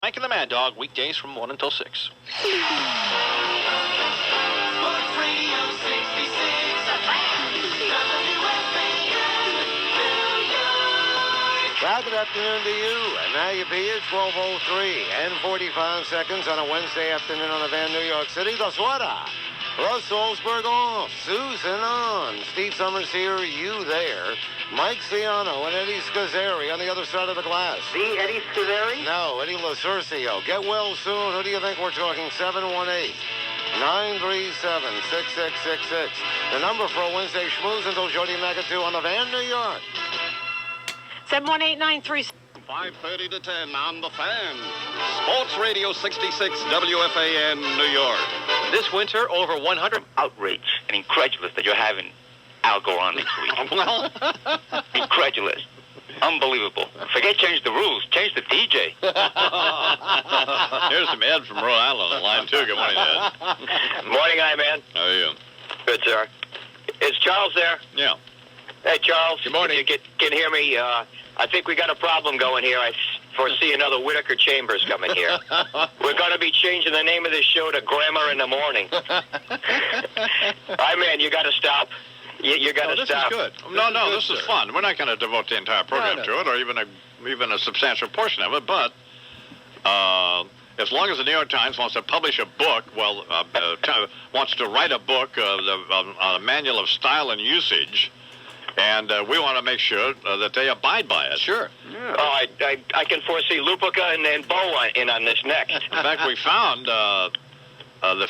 Mike and the Mad Dog, weekdays from 1 until 6. Sports Radio 66, WFAN, New York. Well, good afternoon to you. And now you be it, 12:03 and 45 seconds on a Wednesday afternoon on the Van, New York City. Dos Horas. Russ Salzberg off. Susan on. Steve Summers here, you there. Mike Ciano and Eddie Scazzeri on the other side of the glass. The Eddie Scazzeri? No, Eddie Lacercio. Get well soon. Who do you think we're talking? 718-937-6666. The number for a Wednesday schmooze until Jody Magadoo on the Van, New York. 718-937. 5:30 to 10 on the Fan. Sports Radio 66 WFAN, New York. This winter, over 100... Outraged and incredulous that you're having Al go on next week. Well... Incredulous. Unbelievable. Forget change the rules. Change the DJ. Here's some Ed from Rhode Island on line 2. Good morning, Ed. Morning, hi, man. How are you? Good, sir. Is Charles there? Yeah. Hey, Charles. Good morning. You can hear me? I think we got a problem going here. I foresee another Whitaker Chambers coming here. We're going to be changing the name of this show to Grammar in the Morning. Hi, man, you got to stop. You got to stop. This is good. No, this is fun. We're not going to devote the entire program to it, or even a substantial portion of it, but as long as the New York Times wants to publish a book, wants to write a book, a manual of style and usage, and we want to make sure that they abide by it. Sure. Yeah. Oh, I can foresee Lupica and Bo in on this next. In fact, we found the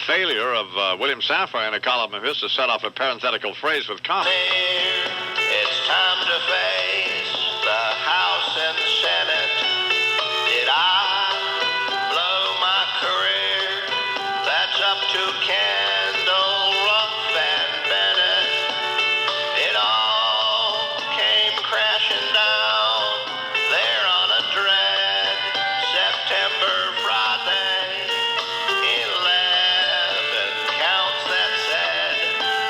failure of William Safire in a column of his to set off a parenthetical phrase with comma. It's time to face the House and the Senate. Did I blow my career? That's up to Kendall, Ruff, and Bennett. It all came crashing down there on a dread September Friday. 11 counts that said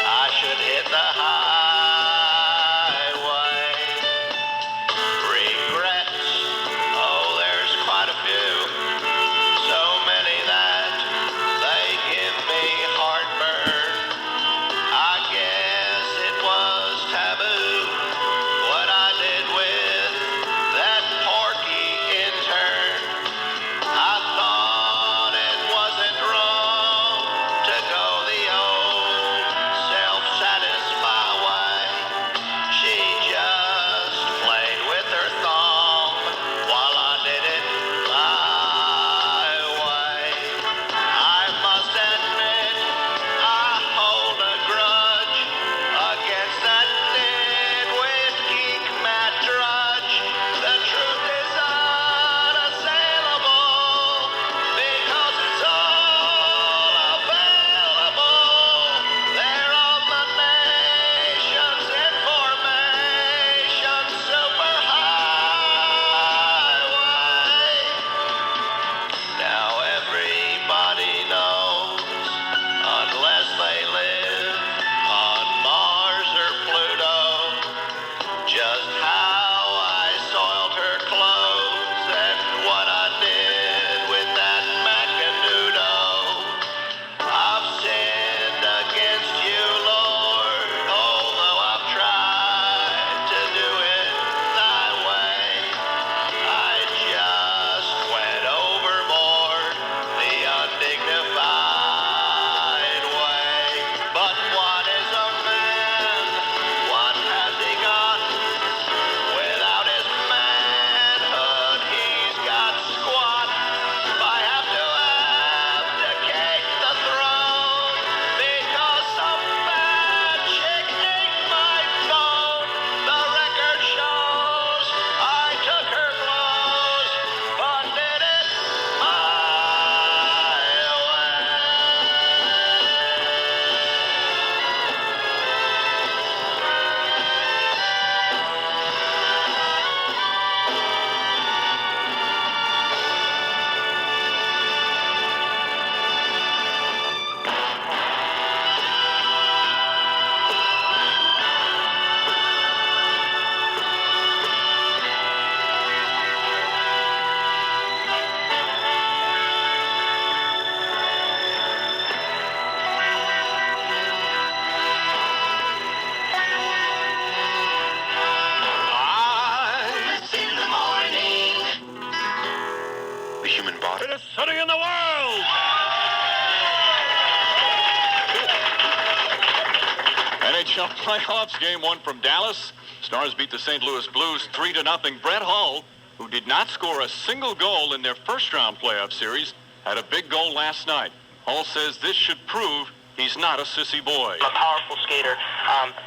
I should hit the high human body. Greatest city in the world! NHL playoffs, game one from Dallas. Stars beat the St. Louis Blues 3-0. Brett Hull, who did not score a single goal in their first-round playoff series, had a big goal last night. Hull says this should prove he's not a sissy boy. I'm a powerful skater,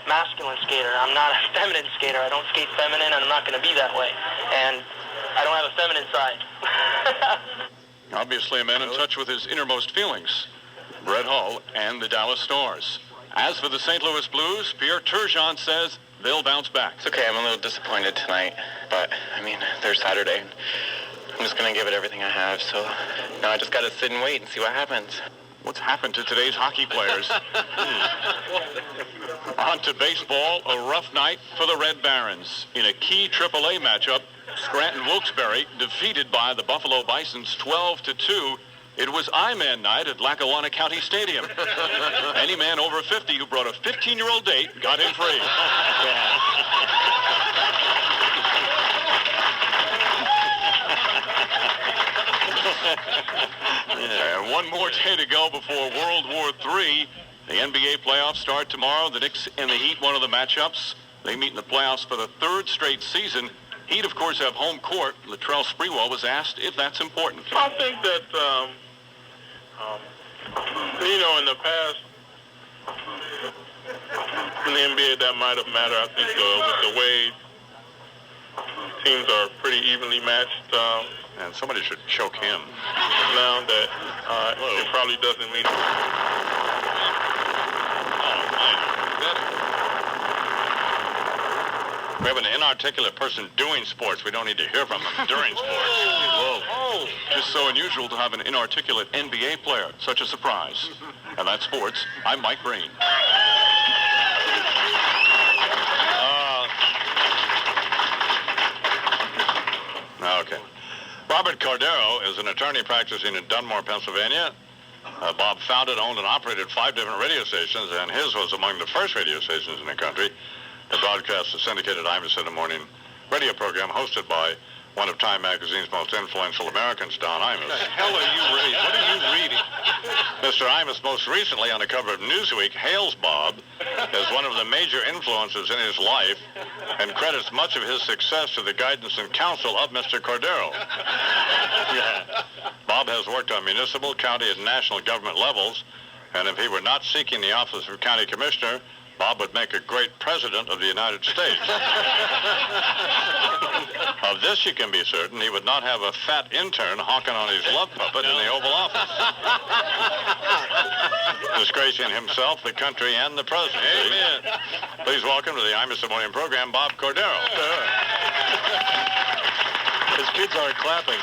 masculine skater. I'm not a feminine skater. I don't skate feminine, and I'm not going to be that way. And I don't have a feminine side. Obviously a man in touch with his innermost feelings. Brett Hull and the Dallas Stars. As for the St. Louis Blues, Pierre Turgeon says they'll bounce back. It's okay, I'm a little disappointed tonight, but, they're Saturday. I'm just going to give it everything I have, so now I just got to sit and wait and see what happens. What's happened to today's hockey players? On to baseball, a rough night for the Red Barons. In a key AAA matchup, Scranton-Wilkes-Barre defeated by the Buffalo Bisons 12-2. It was I-Man night at Lackawanna County Stadium. Any man over 50 who brought a 15-year-old date got in free. And one more day to go before World War III. The NBA playoffs start tomorrow. The Knicks and the Heat, one of the matchups. They meet in the playoffs for the third straight season. Heat, of course, have home court. Latrell Sprewell was asked if that's important. I think that, in the past, in the NBA, that might have mattered. I think with the way teams are pretty evenly matched. And somebody should choke him. Now that it probably doesn't mean. We have an inarticulate person doing sports. We don't need to hear from them during sports. Whoa. Just so unusual to have an inarticulate NBA player. Such a surprise. And that's sports. I'm Mike Breen. Okay. Robert Cordero is an attorney practicing in Dunmore, Pennsylvania. Bob founded, owned, and operated 5 different radio stations, and his was among the first radio stations in the country to broadcast the syndicated Imus in the Morning radio program hosted by one of Time Magazine's most influential Americans, Don Imus. What the hell are you reading? What are you reading? Mr. Imus, most recently on the cover of Newsweek, hails Bob as one of the major influences in his life and credits much of his success to the guidance and counsel of Mr. Cordero. Bob has worked on municipal, county, and national government levels, and if he were not seeking the office of county commissioner, Bob would make a great president of the United States. Of this you can be certain, he would not have a fat intern honking on his love puppet in the Oval Office. Disgracing himself, the country, and the presidency. Amen. Please welcome to the Imus in the Morning program, Bob Cordero. His kids aren't clapping.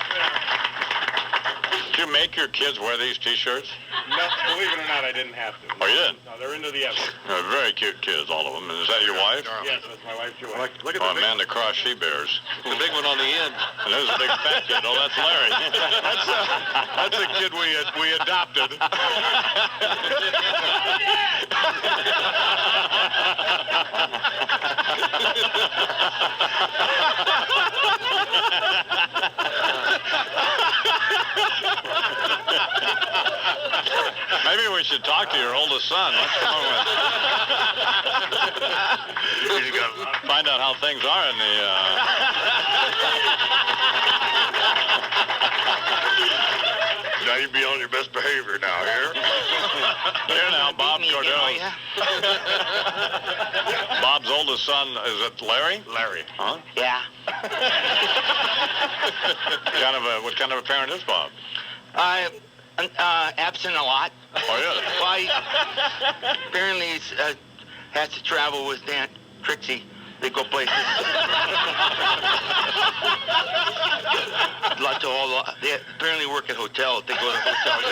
Did you make your kids wear these T-shirts? No, believe it or not, I didn't have to. Oh, you didn't? No, they're into the effort. They're very cute kids, all of them. And is that your wife? Yes, that's my wife, Joanne. Look at Oh, the big, man, the cross she bears. the big one on the end. And there's a big fat kid. Oh, that's Larry. That's a kid we adopted. Maybe we should talk to your oldest son. What's wrong with He's got to find out how things are in the... Now you be on your best behavior now, here. Here now, Bob Cordero. Bob's oldest son, is it Larry? Larry. Huh? Yeah. What kind of a parent is Bob? Absent a lot. Oh, yeah. Well, apparently he's, has to travel with Aunt Trixie. They go places. They apparently work at hotels. They go to hotels.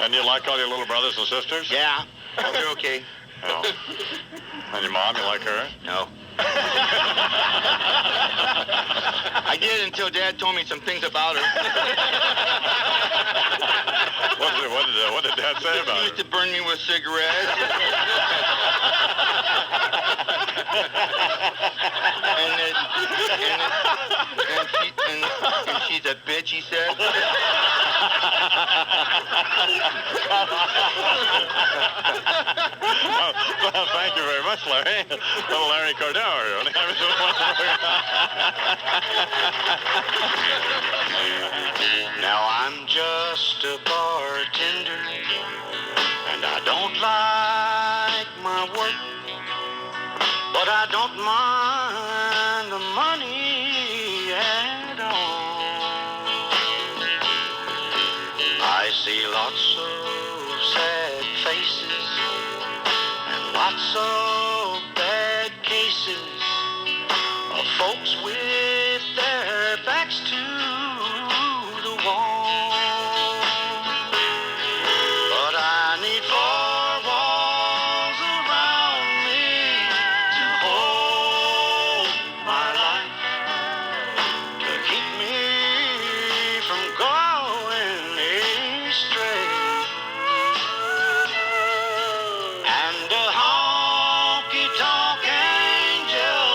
And you like all your little brothers and sisters? Yeah, they're okay. Oh. And your mom, you like her? No. I did until Dad told me some things about her. What did Dad say about He her? used to burn me with cigarettes. and that bitch, he said. Well, thank you very much, Larry. Little Larry Cordell here. Now I'm just a bartender, and I don't like my work, but I don't mind the money at all. I see lots of sad faces and lots of bad cases of folks with their backs to the wall. But I need four walls around me to hold my life, to keep me from going astray. And a honky-tonk angel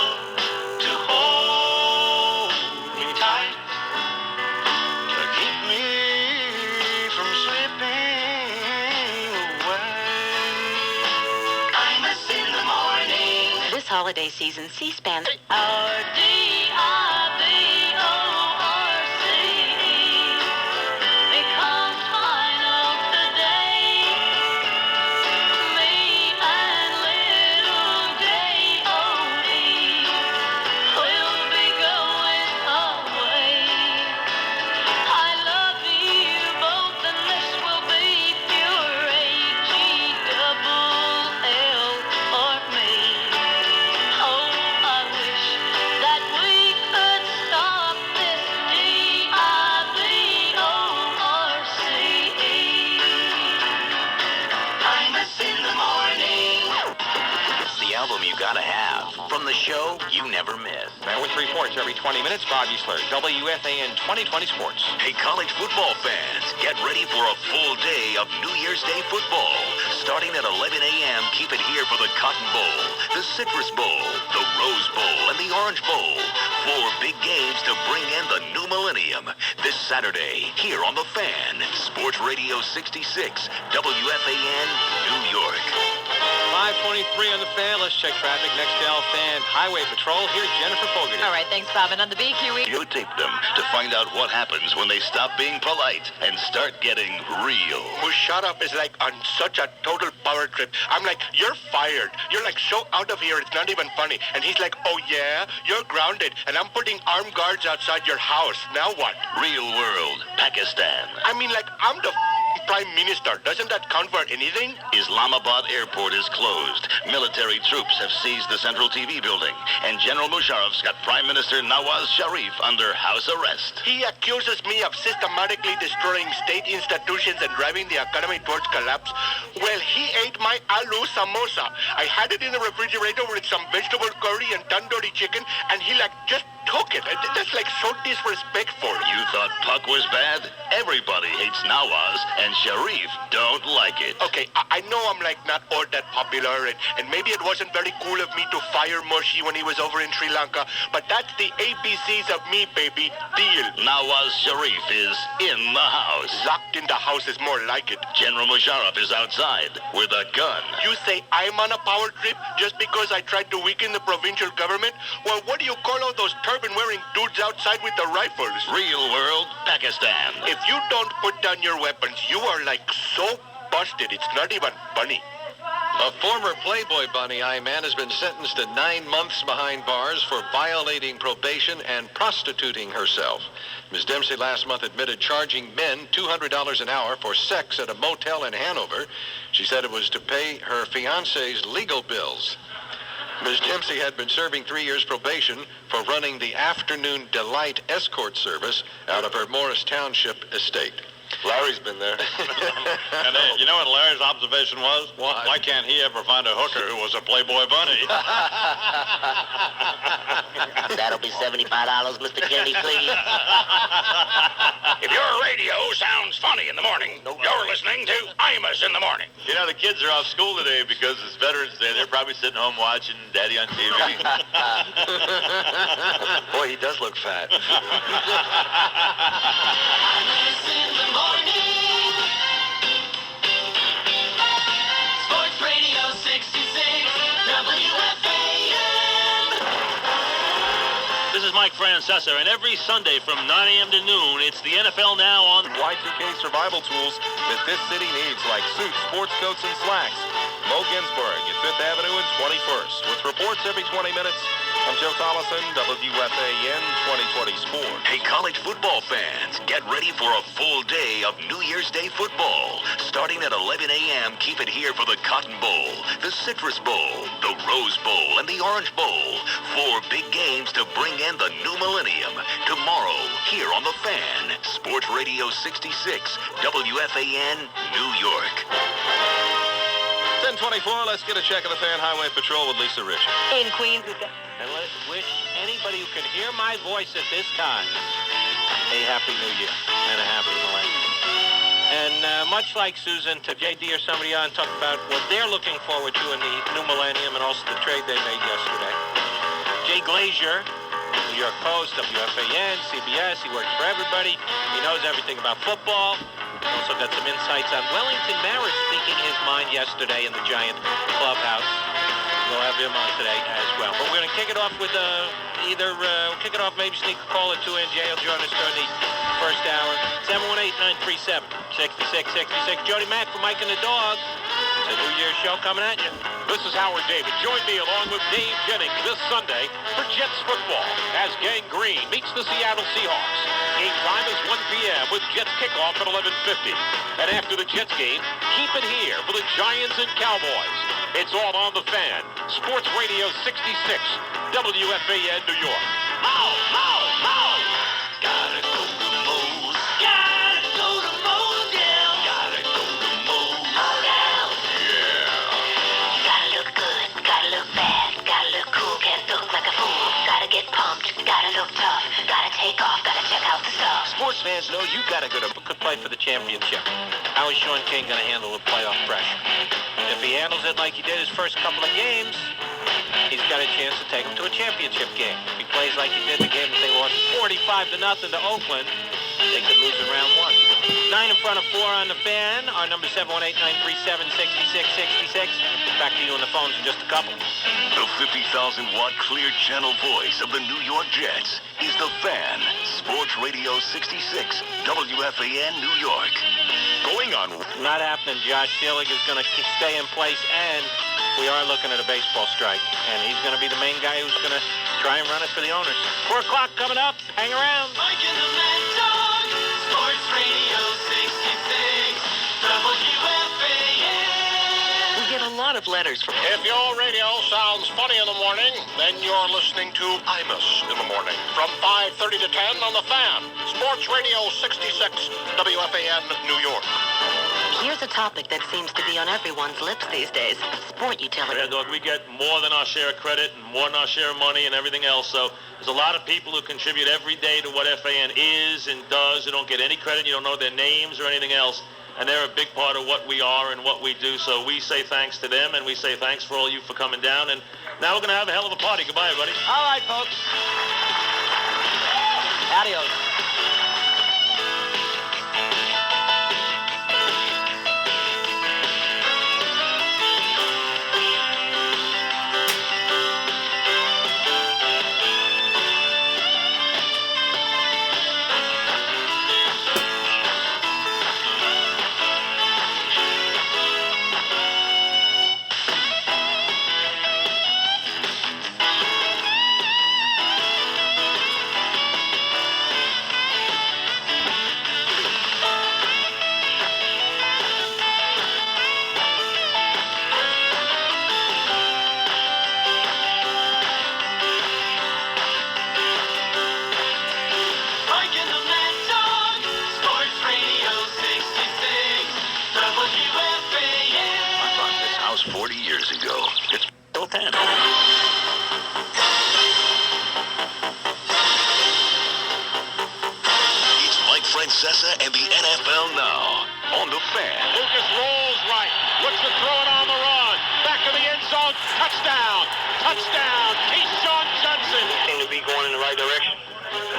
to hold me tight, to keep me from slipping away. Imus in the morning. This holiday season, C-SPAN. R-D-I-B-O-R-C becomes final today. Me and little J-O-E will be going away. I love you both, and this will be pure H-E-double-L for me. Oh, I wish that we could stop this D-I-V-O-R-C-E. Imus in the morning. It's the album you gotta have from the show you never miss. Now with reports every 20 minutes, Bob Easler, WFAN 2020 Sports. Hey, college football fans, get ready for a full day of New Year's Day football. Starting at 11 a.m., keep it here for the Cotton Bowl, the Citrus Bowl, the Rose Bowl, and the Orange Bowl. 4 big games to bring in the new millennium. This Saturday, here on The Fan, Sports Radio 66, WFAN, New York. 523 on the Fan. Let's check traffic. Next to Fan Highway Patrol. Here's Jennifer Fogarty. All right, thanks, Bob. And on the BQ, we... Videotape them to find out what happens when they stop being polite and start getting real. Who shut up is like on such a total power trip. I'm like, you're fired. You're like so out of here, it's not even funny. And he's like, oh yeah, you're grounded. And I'm putting armed guards outside your house. Now what? Real world, Pakistan. I mean, like, I'm the prime minister. Doesn't that count for anything? Islamabad airport is closed. Military troops have seized the Central TV building. And General Musharraf's got Prime Minister Nawaz Sharif under house arrest. He accuses me of systematically destroying state institutions and driving the economy towards collapse. Well, he ate my aloo samosa. I had it in the refrigerator with some vegetable curry and tandoori chicken, and he like just took it. That's like so disrespectful. You thought Puck was bad? Everybody hates Nawaz, and Sharif don't like it. Okay, I know I'm like not all that popular, and maybe it wasn't very cool of me to fire Murshi when he was over in Sri Lanka, but that's the ABCs of me, baby. Deal. Nawaz Sharif is in the house. Locked in the house is more like it. General Musharraf is outside with a gun. You say I'm on a power trip just because I tried to weaken the provincial government? Well, what do you call all those turban-wearing dudes outside with the rifles? Real world, Pakistan. If you don't put down your weapons, you are like so busted, it's not even funny. A former Playboy Bunny Eye man has been sentenced to 9 months behind bars for violating probation and prostituting herself. Ms. Dempsey last month admitted charging men $200 an hour for sex at a motel in Hanover. She said it was to pay her fiancé's legal bills. Ms. Dempsey had been serving 3 years probation for running the Afternoon Delight escort service out of her Morris Township estate. Larry's been there. And you know what Larry's observation was? What? Why can't he ever find a hooker who was a Playboy bunny? That'll be $75, Mr. Kennedy, please. If your radio sounds funny in the morning, you're listening to Imus in the morning. You know, the kids are off school today because it's Veterans Day. They're probably sitting home watching Daddy on TV. Boy, he does look fat. Francesa, and every Sunday from 9 a.m. to noon, it's the NFL Now on Y2K survival tools that this city needs, like suits, sports coats, and slacks. Mo Ginsburg at 5th Avenue and 21st. With reports every 20 minutes, I'm Joe Thomason, WFAN 2020 Sports. Hey, college football fans, get ready for a full day of New Year's Day football. Starting at 11 a.m., keep it here for the Cotton Bowl, the Citrus Bowl, the Rose Bowl, and the Orange Bowl. 4 big games to bring in the new millennium. Tomorrow, here on The Fan, Sports Radio 66, WFAN, New York. 10:24, let's get a check of the Fan Highway Patrol with Lisa Richard. In Queens. And let's wish anybody who can hear my voice at this time a Happy New Year and a Happy Millennium. And much like Susan, to JD or somebody on talk about what they're looking forward to in the new millennium and also the trade they made yesterday. Jay Glazier, New York Post, WFAN, CBS, he works for everybody. He knows everything about football. Also got some insights on Wellington Maris speaking his mind yesterday in the Giant clubhouse. We'll have him on today as well. But we're going to kick it off with kick it off, maybe sneak a call or two in. Jay will join us during the first hour. 718-937-6666. Jody Mack for Mike and the Dog. It's a New Year's show coming at you. This is Howard David. Join me along with Dave Jennings this Sunday for Jets football as Gang Green meets the Seattle Seahawks. Game time is 1 p.m. with Jets kickoff at 11:50. And after the Jets game, keep it here for the Giants and Cowboys. It's all on The Fan, Sports Radio 66, WFAN, New York. Mo, Mo, Mo! Gotta go to Mo's. Gotta go to Mo'Dell. Gotta go to Mo's. Mo'Dell. Yeah. Gotta look good, gotta look bad, gotta look cool, can't look like a fool. Gotta get pumped, gotta look tough, gotta take off, gotta check out the stuff. Sports fans know you gotta go to could play for the championship. How is Sean King going to handle the playoff pressure? If he handles it like he did his first couple of games, he's got a chance to take him to a championship game. If he plays like he did the game that they lost 45-0 to Oakland, they could lose in round 1. 9 in front of 4 on The Fan. Our number 718-937-6666. Back to you on the phones in just a couple. The 50,000-watt clear channel voice of the New York Jets is The Fan, Sports Radio 66, WFAN, New York. Going on. Not happening. Josh Seelig is going to stay in place, and we are looking at a baseball strike. And he's going to be the main guy who's going to try and run it for the owners. 4 o'clock coming up. Hang around. Mike and the Mad Dog, Sports Radio 66, WFAN. We get a lot of letters from... If your radio sounds funny in the morning, then you're listening to Imus in the morning. From 5:30 to 10 on The Fan, Sports Radio 66, WFAN, New York. Here's a topic that seems to be on everyone's lips these days. Sport utility. Yeah, Doug, we get more than our share of credit and more than our share of money and everything else. So there's a lot of people who contribute every day to what FAN is and does. Who don't get any credit. You don't know their names or anything else. And they're a big part of what we are and what we do. So we say thanks to them, and we say thanks for all you for coming down. And now we're going to have a hell of a party. Goodbye, everybody. All right, folks. Adios. Mike and the Mad Dog, Sports Radio 66, WFAN. I bought this house 40 years ago. It's built in. It's Mike Francesa and the NFL Now on The Fan. Lucas rolls right, looks to throw it on the run. Back to the end zone, touchdown, touchdown, Keyshawn Johnson. Seem to be going in the right direction.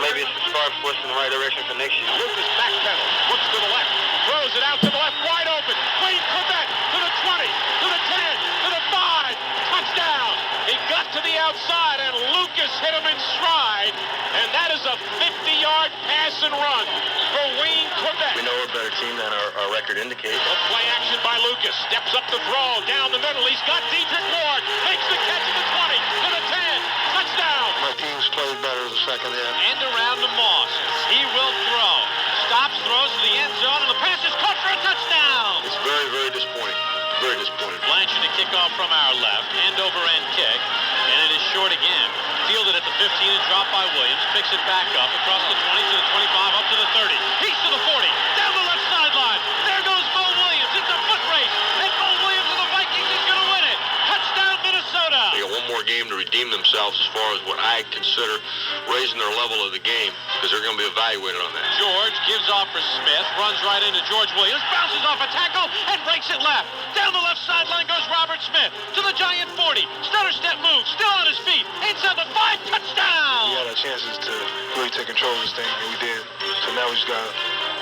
Maybe it's the start for us in the right direction for next year. Lucas backpedals, looks to the left, throws it out to the left, wide open. Queen Quebec to the 20, to the 10, to the 5, touchdown. He got to the outside, and Lucas Lucas hit him in stride, and that is a 50-yard pass and run for Wayne Quebec. We know we're a better team than our record indicates. The play action by Lucas. Steps up the throw. Down the middle. He's got Dedrick Ward. Makes the catch at the 20. To the 10. Touchdown. My team's played better the second half. And around to Moss. He will throw. Stops, throws to the end zone, and the pass is caught for a touchdown. It's very, very disappointing. Very disappointing. Blanchard to kick off from our left. End over end kick. And it is short again. Fielded at the 15 and dropped by Williams. Picks it back up across the 20 to the 25, up to the 30. He's to the 40. Down the left sideline. There goes Mo Williams. It's a foot race. And Mo Williams of the Vikings is going to win it. Touchdown, Minnesota. They got one more game to redeem themselves as far as what I consider raising their level of the game, because they're going to be evaluated on that. George gives off for Smith. Runs right into George Williams. Bounces off a tackle and breaks it left. Down the left sideline goes Robert Smith to the Giant 40. Stutter step move. Still on his feet. Inside the 5. Touchdown. We had our chances to really take control of this thing, and we did. So now we just got to,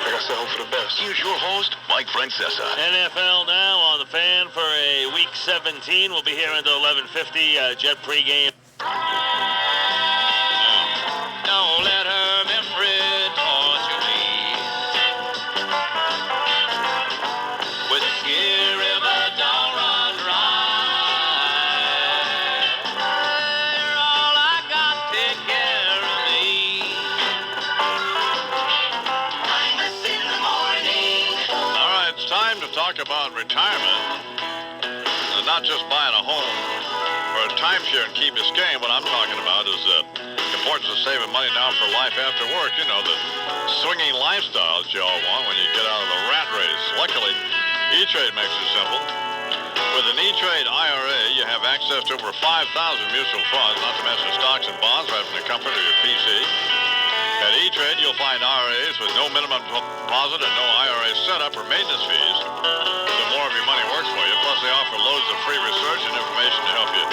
like I said, hope for the best. Here's your host, Mike Francesa. NFL now on the Fan for a Week 17. We'll be here until 11:50. Jet pregame. Don't let her memory torture me. Whiskey River, don't run dry. You're all I got, take care of me. Imus in the morning. All right, it's time to talk about retirement. And not just buying a home or a timeshare and Key Biscayne. What I'm talking about is the importance of saving money now for life after work. You know, the swinging lifestyles you all want when you get out of the rat race. Luckily, E-Trade makes it simple. With an E-Trade IRA, you have access to over 5,000 mutual funds, not to mention stocks and bonds right from the comfort of your PC. At E-Trade, you'll find IRAs with no minimum deposit and no IRA setup or maintenance fees. So more of your money works for you. Plus, they offer loads of free research and information to help you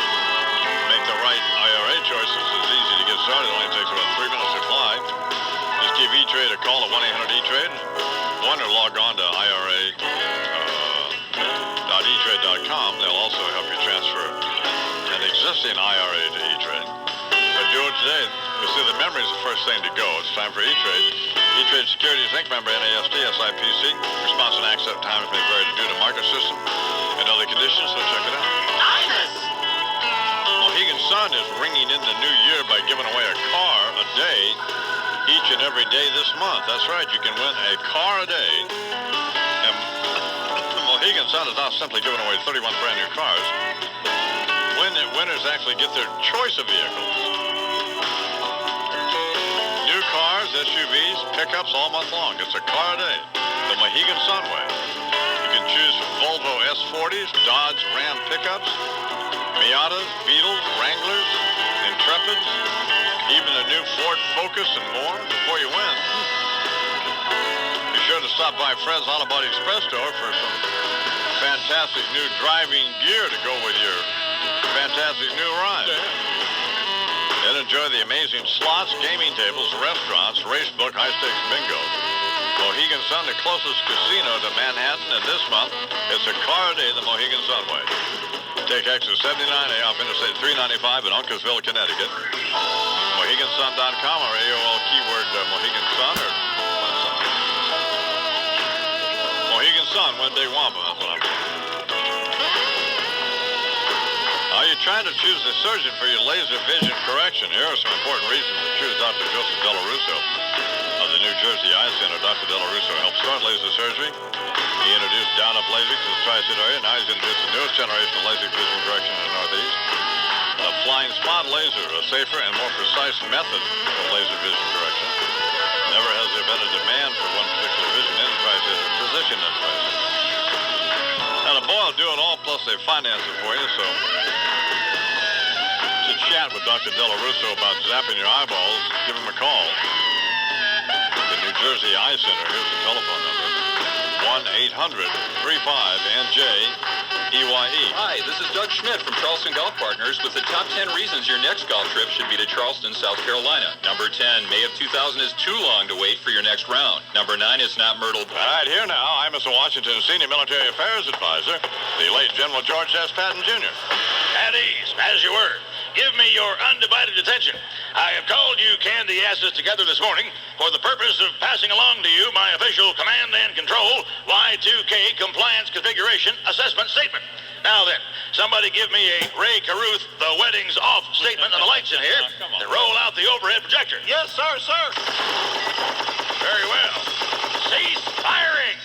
make the right IRA choices. It's easy to get started. It only takes about 3 minutes to apply. Just give E-Trade a call at 1-800-E-TRADE. Or log on to IRA.etrade.com. They'll also help you transfer an existing IRA to E-Trade. But do it today. You see, the memory is the first thing to go. It's time for E-Trade. E-Trade Securities Inc. member NASD, SIPC. Response and accept times may vary due to market system and other conditions, so check it out. Mohegan Sun is ringing in the new year by giving away a car a day each and every day this month. That's right, you can win a car a day. And Mohegan Sun is not simply giving away 31 brand new cars. Winners actually get their choice of vehicles. New cars, SUVs, pickups all month long. It's a car a day. The Mohegan Sun way. You can choose from Volvo S40s, Dodge Ram pickups, Miatas, Beetles, Wranglers, Intrepids, even a new Ford Focus and more before you win. Be sure to stop by Fred's Auto Body Express store for some fantastic new driving gear to go with your fantastic new ride. Then enjoy the amazing slots, gaming tables, restaurants, racebook, high-stakes bingo. Mohegan Sun, the closest casino to Manhattan, and this month, it's a car a day the Mohegan Sun way. Take exit 79A off Interstate 395 in Uncasville, Connecticut. MoheganSun.com or AOL keyword Mohegan Sun or Mohegan Sun, Wendy Wampa, that's what I'm doing. Are you trying to choose a surgeon for your laser vision correction? Here are some important reasons to choose Dr. Joseph Della Russo of the New Jersey Eye Center. Dr. Della Russo helped start laser surgery. He introduced down-up LASIK to the tri-state area. Now he's introduced the newest generation of LASIK vision correction in the Northeast. The flying spot laser, a safer and more precise method of laser vision correction. Never has there been a demand for one particular vision in the tri-state or position in the tri-state. Now the boy will do it all, plus they finance it for you, so to chat with Dr. Della Russo about zapping your eyeballs, give him a call. The New Jersey Eye Center, here's the telephone number. 1-800-35-NJ-EYE. Hi, this is Doug Schmidt from Charleston Golf Partners with the top 10 reasons your next golf trip should be to Charleston, South Carolina. Number 10, May of 2000 is too long to wait for your next round. Number 9, it's not Myrtle. All right, here now, Imus Washington, Senior Military Affairs Advisor, the late General George S. Patton, Jr. At ease, as you were. give me your undivided attention. I have called you candy asses together this morning for the purpose of passing along to you my official command and control Y2K compliance configuration assessment statement. Now then, somebody give me a Ray Caruth, the wedding's off statement of the lights in here, and roll out the overhead projector. Yes, sir, sir. Very well. Cease firing.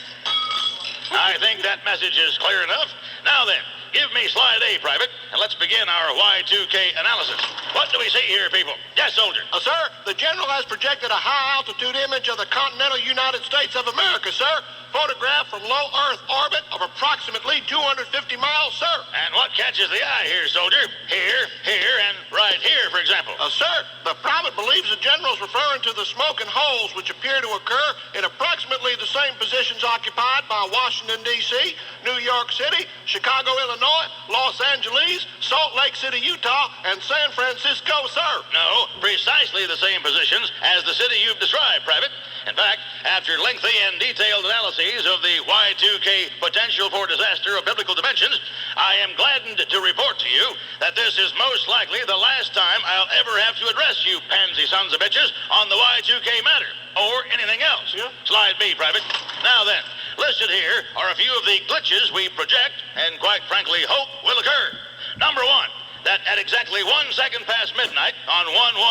I think that message is clear enough. Now then, give me slide A, Private, and let's begin our Y2K analysis. What do we see here, people? Yes, soldier. Sir, the general has projected a high-altitude image of the continental United States of America, sir. Photographed from low Earth orbit of approximately 250 miles, sir. And what catches the eye here, soldier? Here, and right here, for example. Sir, the private believes the general's referring to the smoking holes which appear to occur in approximately the same positions occupied by Washington, D.C., New York City, Chicago, Illinois, Los Angeles, Salt Lake City, Utah, and San Francisco, sir. No, precisely the same positions as the city you've described, Private. In fact, after lengthy and detailed analyses of the Y2K potential for disaster of biblical dimensions, I am gladdened to report to you that this is most likely the last time I'll ever have to address you pansy sons of bitches on the Y2K matter, or anything else. Yeah. Slide B, Private. Now then, listed here are a few of the glitches we project and quite frankly hope will occur. Number one, that at exactly 1 second past midnight on 1100,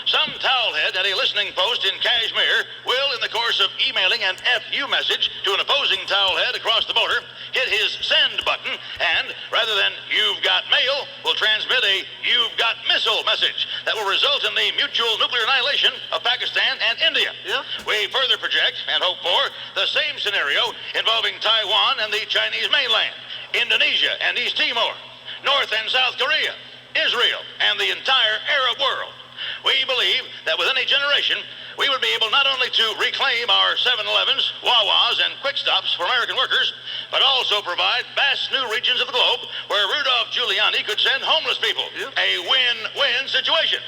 some towelhead at a listening post in Kashmir will, in the course of emailing an FU message to an opposing towelhead across the border, hit his send button and, rather than "you've got mail," will transmit a "you've got missile" message that will result in the mutual nuclear annihilation of Pakistan and India. Yeah. We further project and hope for the same scenario involving Taiwan and the Chinese mainland, Indonesia and East Timor, North and South Korea, Israel, and the entire Arab world. We believe that within a generation, we would be able not only to reclaim our 7-Elevens, Wawas, and Quick Stops for American workers, but also provide vast new regions of the globe where Rudolph Giuliani could send homeless people. A win-win situation.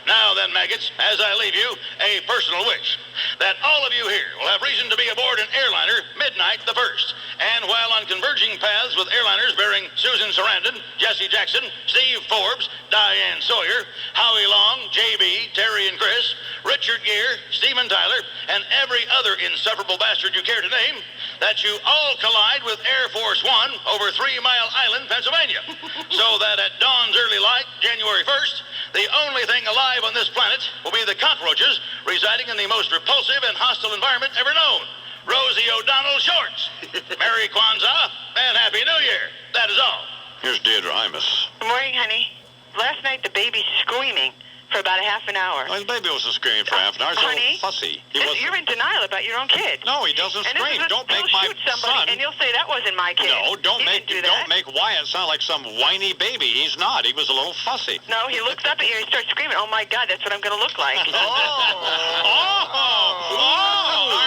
Now then, maggots, as I leave you, a personal wish that all of you here will have reason to be aboard an airliner midnight the 1st. And while on converging paths with airliners bearing Susan Sarandon, Jesse Jackson, Steve Forbes, Diane Sawyer, Howie Long, JB, Terry and Chris, Richard Gere, Steven Tyler, and every other insufferable bastard you care to name, that you all collide with Air Force One over 3 Mile Island, Pennsylvania, so that at dawn's early light, January 1st, the only thing alive on this planet will be the cockroaches residing in the most repulsive and hostile environment ever known. Rosie O'Donnell Shorts. Merry Kwanzaa and Happy New Year. That is all. Here's Deirdre Imus. Good morning, honey. Last night the baby's screaming for about a half an hour. Well, the baby wasn't screaming for half an hour. He's a little fussy. You're in denial about your own kid. No, he doesn't scream. Don't make my shoot somebody son. And you'll say that wasn't my kid. No, don't make Wyatt sound like some whiny baby. He's not. He was a little fussy. No, he looks up at you and he starts screaming. Oh my God, that's what I'm going to look like. Aren't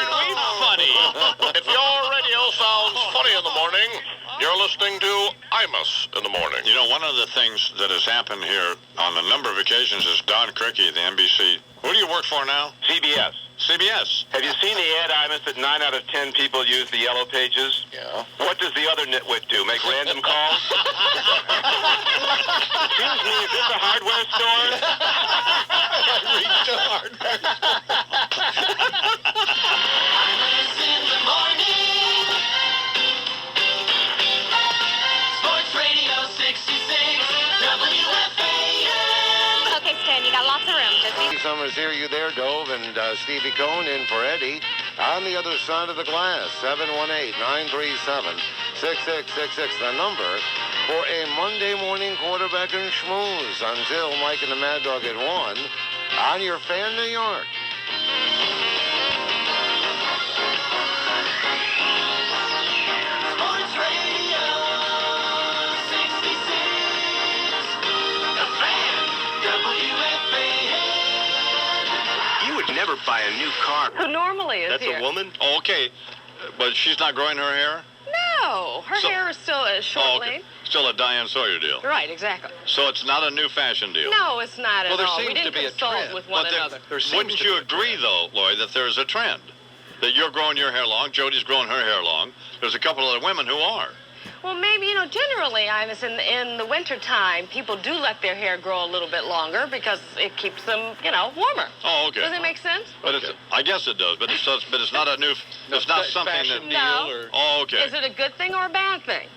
we funny? If your radio sounds funny in the morning, you're listening to Imus in the morning. You know, one of the things that has happened here on a number of occasions is Don Criqui at the NBC. Who do you work for now? CBS. CBS. Have you seen the ad, Imus, that 9 out of 10 people use the yellow pages? Yeah. What does the other nitwit do? Make random calls? Excuse me, is this a hardware store? Reach a hardware Imus in the morning. Sports Radio 66, WFAN. Okay, Stan, you got lots of room. Steve Summers here, you there, Dove, and Stevie Cohn in for Eddie. On the other side of the glass, 718-937-6666, the number for a Monday morning quarterback and schmooze until Mike and the Mad Dog at 1 on your Fan New York. Sports Radio 66, the Fan, WFAN. You would never buy a new car. Who normally is That's here? a woman? Oh, okay. But she's not growing her hair? No, her hair is still a short lane. Still a Diane Sawyer deal. Right, exactly. So it's not a new fashion deal. No, it's not at Well, there all. seems We didn't to be a consult trend. with one But another. Wouldn't you agree, though, Lloyd, that there's a trend? That you're growing your hair long, Jody's growing her hair long. There's a couple of other women who are. Well, maybe, generally, Imus, in the wintertime, people do let their hair grow a little bit longer because it keeps them, warmer. Oh, okay. Does it make sense? But I guess it does, but it's not a new, it's not something that... No. Oh, okay. Is it a good thing or a bad thing?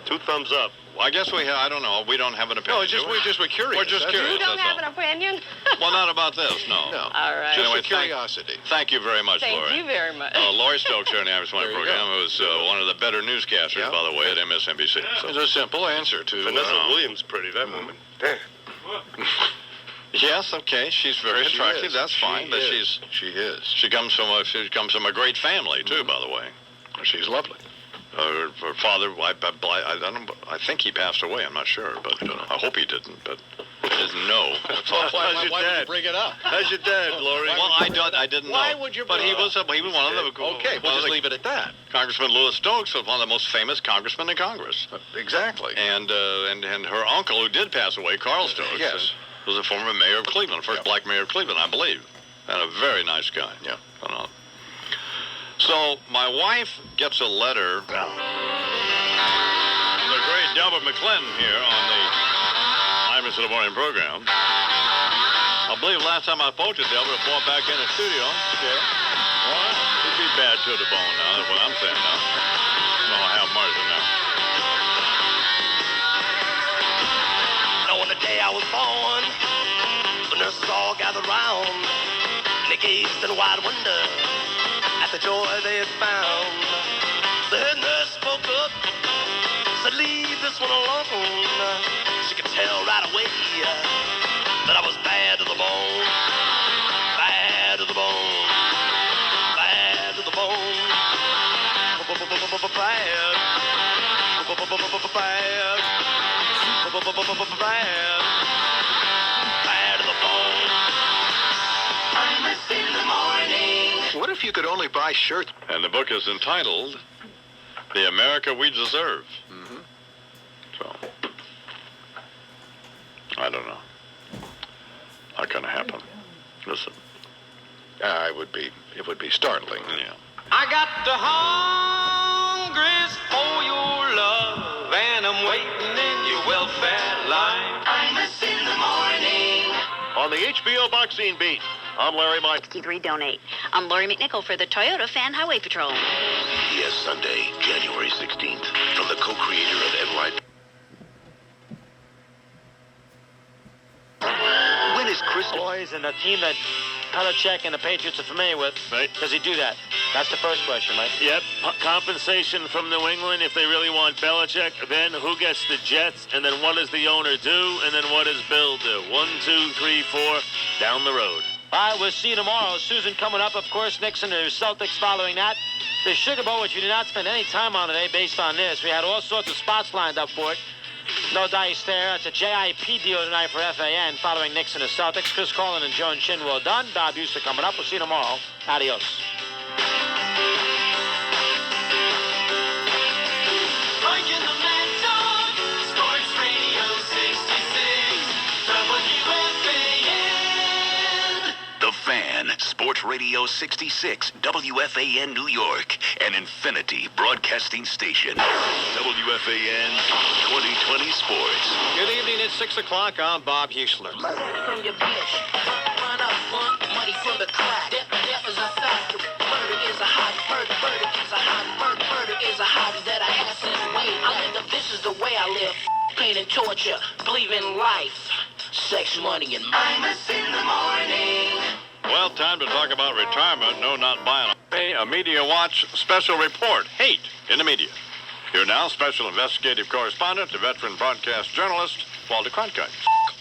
2 thumbs up. Well, I guess I don't know. We don't have an opinion. No, we're curious. We're just curious. You don't that's have all. an opinion? Well, not about this, no. No. All right. Just Anyway, for curiosity. Thank you very much, Thank Lori. you very much. Lori Stokes here in the Imus Morning There you program. Who was one of the better newscasters, by the way, at MSNBC. So. It's a simple answer to... Vanessa Williams, pretty, that woman. Yes, okay. She's very attractive. That's fine. But She is. she comes from a great family too, by the way. She's lovely. Her father, I think he passed away. I'm not sure, but I hope he didn't. But didn't know. Why would you bring it up? How's your dad, Lori? Well, I didn't know. Why would you? But he was one of the. Okay, we'll just leave it at that. Congressman Louis Stokes was one of the most famous congressmen in Congress. Exactly. And her uncle, who did pass away, Carl Stokes, yes, was a former mayor of Cleveland, first black mayor of Cleveland, I believe, and a very nice guy. Yeah. So my wife gets a letter. The great Delbert McClinton here on the Imus in the Morning program. I believe last time I spoke to Delbert before back in the studio. Yeah. Well, he'd be bad to the bone now. That's what I'm saying now. No, I have Martha now. On the day I was born, the nurses all gathered round. They gazed in wide wonder at the joy they had found. The head nurse spoke up, said, leave this one alone. She could tell right away that I was bad to the bone. Bad to the bone. Bad to the bone. Bad. Bad. Bad to the bone. Imus in the morning. What if you could only buy shirts? And the book is entitled The America We Deserve. Mm-hmm. So, I don't know. Not going to happen. Listen. It would be startling. Yeah. I got the hungers for your love, and I'm waiting in your welfare line. Imus in the morning. On the HBO boxing beat, I'm Larry Mike. 63 donate. I'm Lori McNichol for the Toyota Fan Highway Patrol. Yes, Sunday, January 16th, from the co-creator of NY. When is Chris... Boys and the team that Belichick and the Patriots are familiar with, right? Does he do that? That's the first question, right? Yep. Compensation from New England if they really want Belichick. Then who gets the Jets? And then what does the owner do? And then what does Bill do? 1, 2, 3, 4, down the road. All right, we'll see you tomorrow. Susan coming up, of course. Nixon and the Celtics following that. The Sugar Bowl, which we did not spend any time on today based on this. We had all sorts of spots lined up for it. No dice there. It's a JIP deal tonight for FAN following Nixon and the Celtics. Chris Collin and Joan Chinwell done. Bob Buser coming up. We'll see you tomorrow. Adios. Sports Radio 66, WFAN. The Fan, Sports Radio 66, WFAN New York, an Infinity broadcasting station. WFAN 2020 Sports. Good evening. It's 6 o'clock. I'm Bob Huesler. From your bitch, run up funk, money from the crack. Death is a fact. Murder is a hobby. Murder is a hobby. Murder is a hobby that I have since way back. This is the way I live. Pain and torture, believe in life, sex, money, and Imus in the morning. Well, time to talk about retirement. No, not buying a Media Watch special report. Hate in the media. Here now, special investigative correspondent, the veteran broadcast journalist, Walter Cronkite.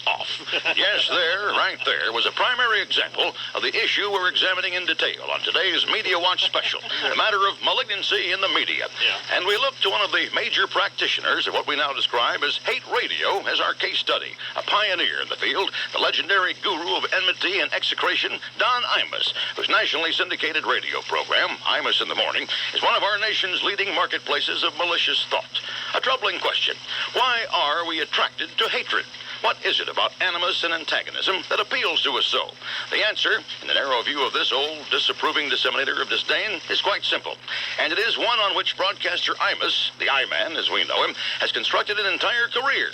Off. Yes, right there, was a primary example of the issue we're examining in detail on today's Media Watch special, the matter of malignancy in the media. And we look to one of the major practitioners of what we now describe as hate radio as our case study, a pioneer in the field, the legendary guru of enmity and execration, Don Imus, whose nationally syndicated radio program, Imus in the Morning, is one of our nation's leading marketplaces of malicious thought. A troubling question. Why are we attracted to hatred? What is it about animus and antagonism that appeals to us so? The answer, in the narrow view of this old, disapproving disseminator of disdain, is quite simple. And it is one on which broadcaster Imus, the I-Man as we know him, has constructed an entire career.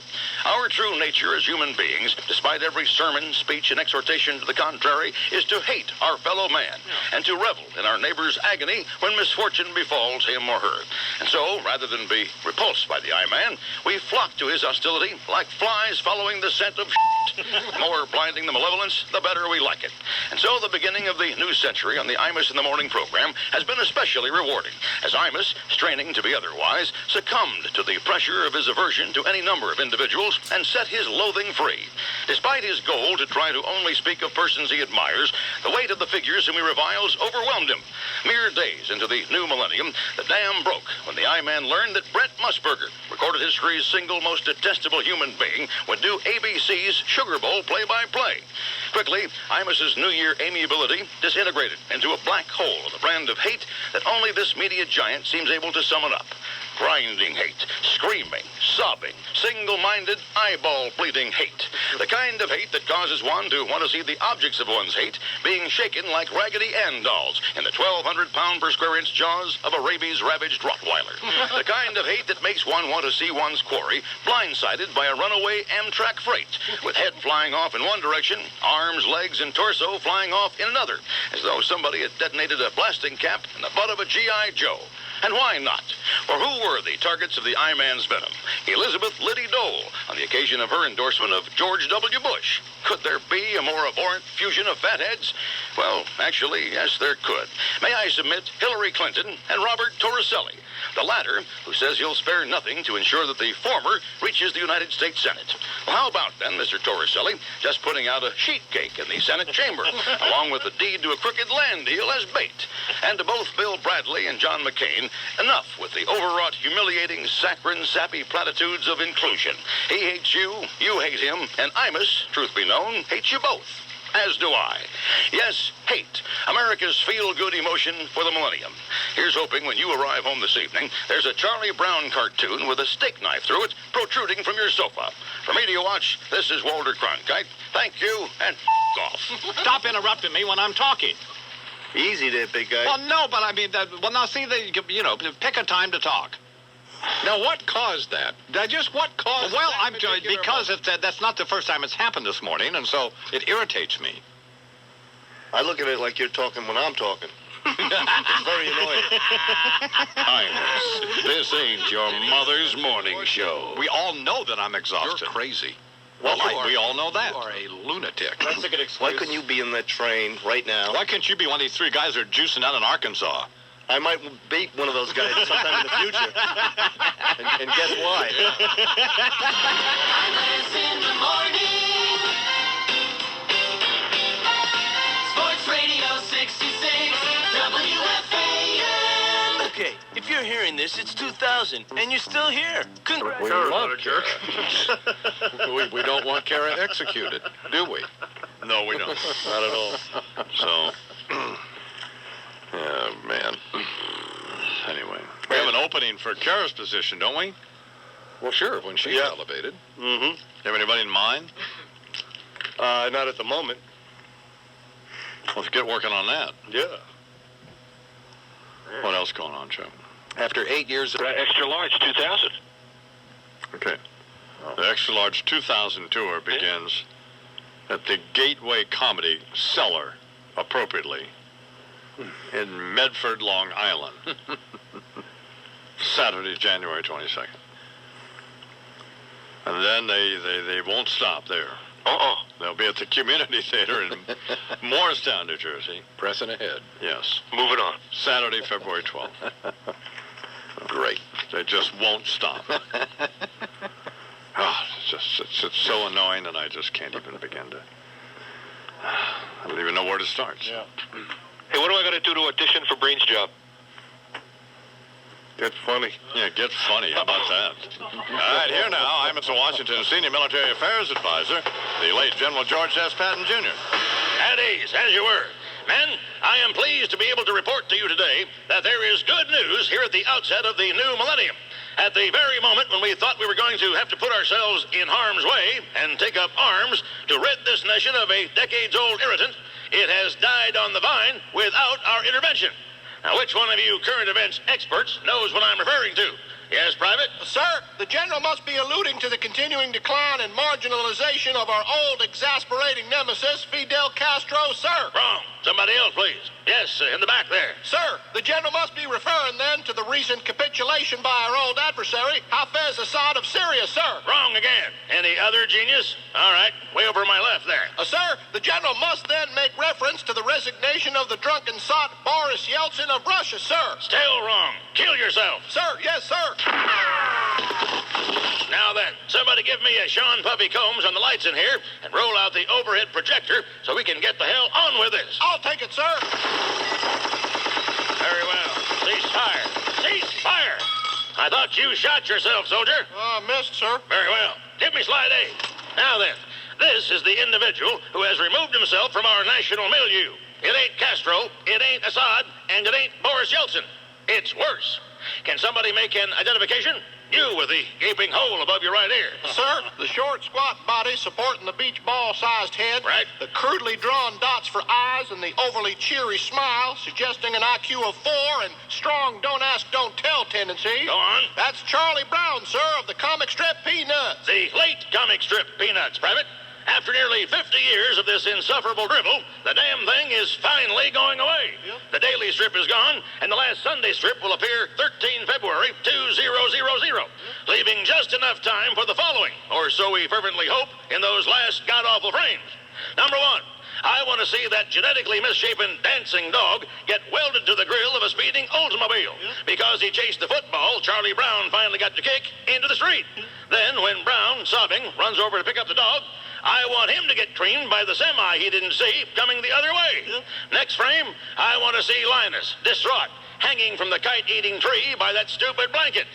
Our true nature as human beings, despite every sermon, speech, and exhortation to the contrary, is to hate our fellow man and to revel in our neighbor's agony when misfortune befalls him or her. And so, rather than be repulsed by the I-Man, we flock to his hostility like flies following the scent of shit. The more blinding the malevolence, the better we like it. And so the beginning of the new century on the Imus in the Morning program has been especially rewarding, as Imus, straining to be otherwise, succumbed to the pressure of his aversion to any number of individuals and set his loathing free. Despite his goal to try to only speak of persons he admires, the weight of the figures whom he reviles overwhelmed him. Mere days into the new millennium, the dam broke when the I-Man learned that Brent Musburger, recorded history's single most detestable human being, would do ABC's Sugar Bowl play-by-play. Quickly, Imus's New Year amiability disintegrated into a black hole of the brand of hate that only this media giant seems able to summon up. Grinding hate, screaming, sobbing, single-minded, eyeball-bleeding hate. The kind of hate that causes one to want to see the objects of one's hate being shaken like Raggedy Ann dolls in the 1,200-pound per square inch jaws of a rabies-ravaged Rottweiler. The kind of hate that makes one want to see one's quarry blindsided by a runaway Amtrak freight, with head flying off in one direction, arms, legs, and torso flying off in another, as though somebody had detonated a blasting cap in the butt of a G.I. Joe. And why not? For who were the targets of the I-Man's venom? Elizabeth Liddy Dole, on the occasion of her endorsement of George W. Bush. Could there be a more abhorrent fusion of fatheads? Well, actually, yes, there could. May I submit Hillary Clinton and Robert Torricelli, the latter, who says he'll spare nothing to ensure that the former reaches the United States Senate. Well, how about then, Mr. Torricelli, just putting out a sheet cake in the Senate chamber, along with the deed to a crooked land deal as bait? And to both Bill Bradley and John McCain, enough with the overwrought, humiliating, saccharine, sappy platitudes of inclusion. He hates you, you hate him, and Imus, truth be known, hates you both. As do I. Yes, hate. America's feel-good emotion for the millennium. Here's hoping when you arrive home this evening, there's a Charlie Brown cartoon with a steak knife through it protruding from your sofa. For Media Watch, this is Walter Cronkite. Thank you, and off. Stop interrupting me when I'm talking. Easy there, big guy. Well, no, but I mean, now see, pick a time to talk. Now, what caused that? What caused Well, that because that's not the first time it's happened this morning, and so it irritates me. I look at it like you're talking when I'm talking. It's very annoying. Imus, this ain't your mother's morning show. We all know that I'm exhausted. You're crazy. Well, we all know that. You are a lunatic. That's a good excuse. Why couldn't you be in that train right now? Why can't you be one of these three guys that are juicing out in Arkansas? I might beat one of those guys sometime in the future. And guess why? Imus in the morning. Sports Radio 66 WFAN. Okay, if you're hearing this, it's 2000, and you're still here. We love Kara. we don't want Kara executed, do we? No, we don't. Not at all. So, oh, man. Anyway, we have an opening for Kara's position, don't we? Well, sure, when she's elevated. Mm-hmm. Have anybody in mind? Not at the moment. Let's get working on that. Yeah. What else going on, Joe? After 8 years of... Extra large 2000. Okay. The Extra Large 2000 tour begins at the Gateway Comedy Cellar, appropriately, in Medford, Long Island. Saturday, January 22nd. And then they won't stop there. They'll be at the Community Theater in Morristown, New Jersey. Pressing ahead. Yes. Moving on. Saturday, February 12th. Great. They just won't stop. It's so annoying, and I just can't even begin to... I don't even know where to start. Yeah. Hey, what do I got to do to audition for Brain's job? Get funny. Yeah, get funny. How about that? All right, here now, I'm Mr. Washington, Senior Military Affairs Advisor, the late General George S. Patton, Jr. At ease, as you were. Men, I am pleased to be able to report to you today that there is good news here at the outset of the new millennium. At the very moment when we thought we were going to have to put ourselves in harm's way and take up arms to rid this nation of a decades-old irritant, it has died on the vine without our intervention. Now, which one of you current events experts knows what I'm referring to? Yes, Private? Sir, the general must be alluding to the continuing decline and marginalization of our old, exasperating nemesis, Fidel Castro, sir. Wrong. Somebody else, please. Yes, in the back there. Sir, the general must be referring then to the recent capitulation by our old adversary, Hafez Assad of Syria, sir. Wrong again. Any other genius? All right, way over my left there. Sir, the general must then make reference to the resignation of the drunken sot Boris Yeltsin of Russia, sir. Still wrong. Kill yourself. Sir, yes, sir. Now then, somebody give me a Sean Puffy Combs on the lights in here and roll out the overhead projector so we can get the hell on with this. I'll take it, sir. Very well. Cease fire. Cease fire. I thought you shot yourself, soldier. Missed, sir. Very well. Give me slide A. Now then, this is the individual who has removed himself from our national milieu. It ain't Castro, it ain't Assad, and it ain't Boris Yeltsin. It's worse. Can somebody make an identification? You with the gaping hole above your right ear. Sir, the short, squat body supporting the beach ball-sized head. Right. The crudely drawn dots for eyes and the overly cheery smile, suggesting an IQ of 4 and strong don't ask, don't tell tendencies. Go on. That's Charlie Brown, sir, of the comic strip Peanuts. The late comic strip Peanuts, Private. After nearly 50 years of this insufferable drivel, the damn thing is finally going away. Yep. The daily strip is gone, and the last Sunday strip will appear 13 February 2000, leaving just enough time for the following, or so we fervently hope, in those last god-awful frames. Number one, I want to see that genetically misshapen dancing dog get welded to the grill of a speeding Oldsmobile. Because he chased the football, Charlie Brown finally got to kick into the street. Then, when Brown, sobbing, runs over to pick up the dog, I want him to get creamed by the semi he didn't see coming the other way. Next frame, I want to see Linus, distraught, hanging from the kite-eating tree by that stupid blanket.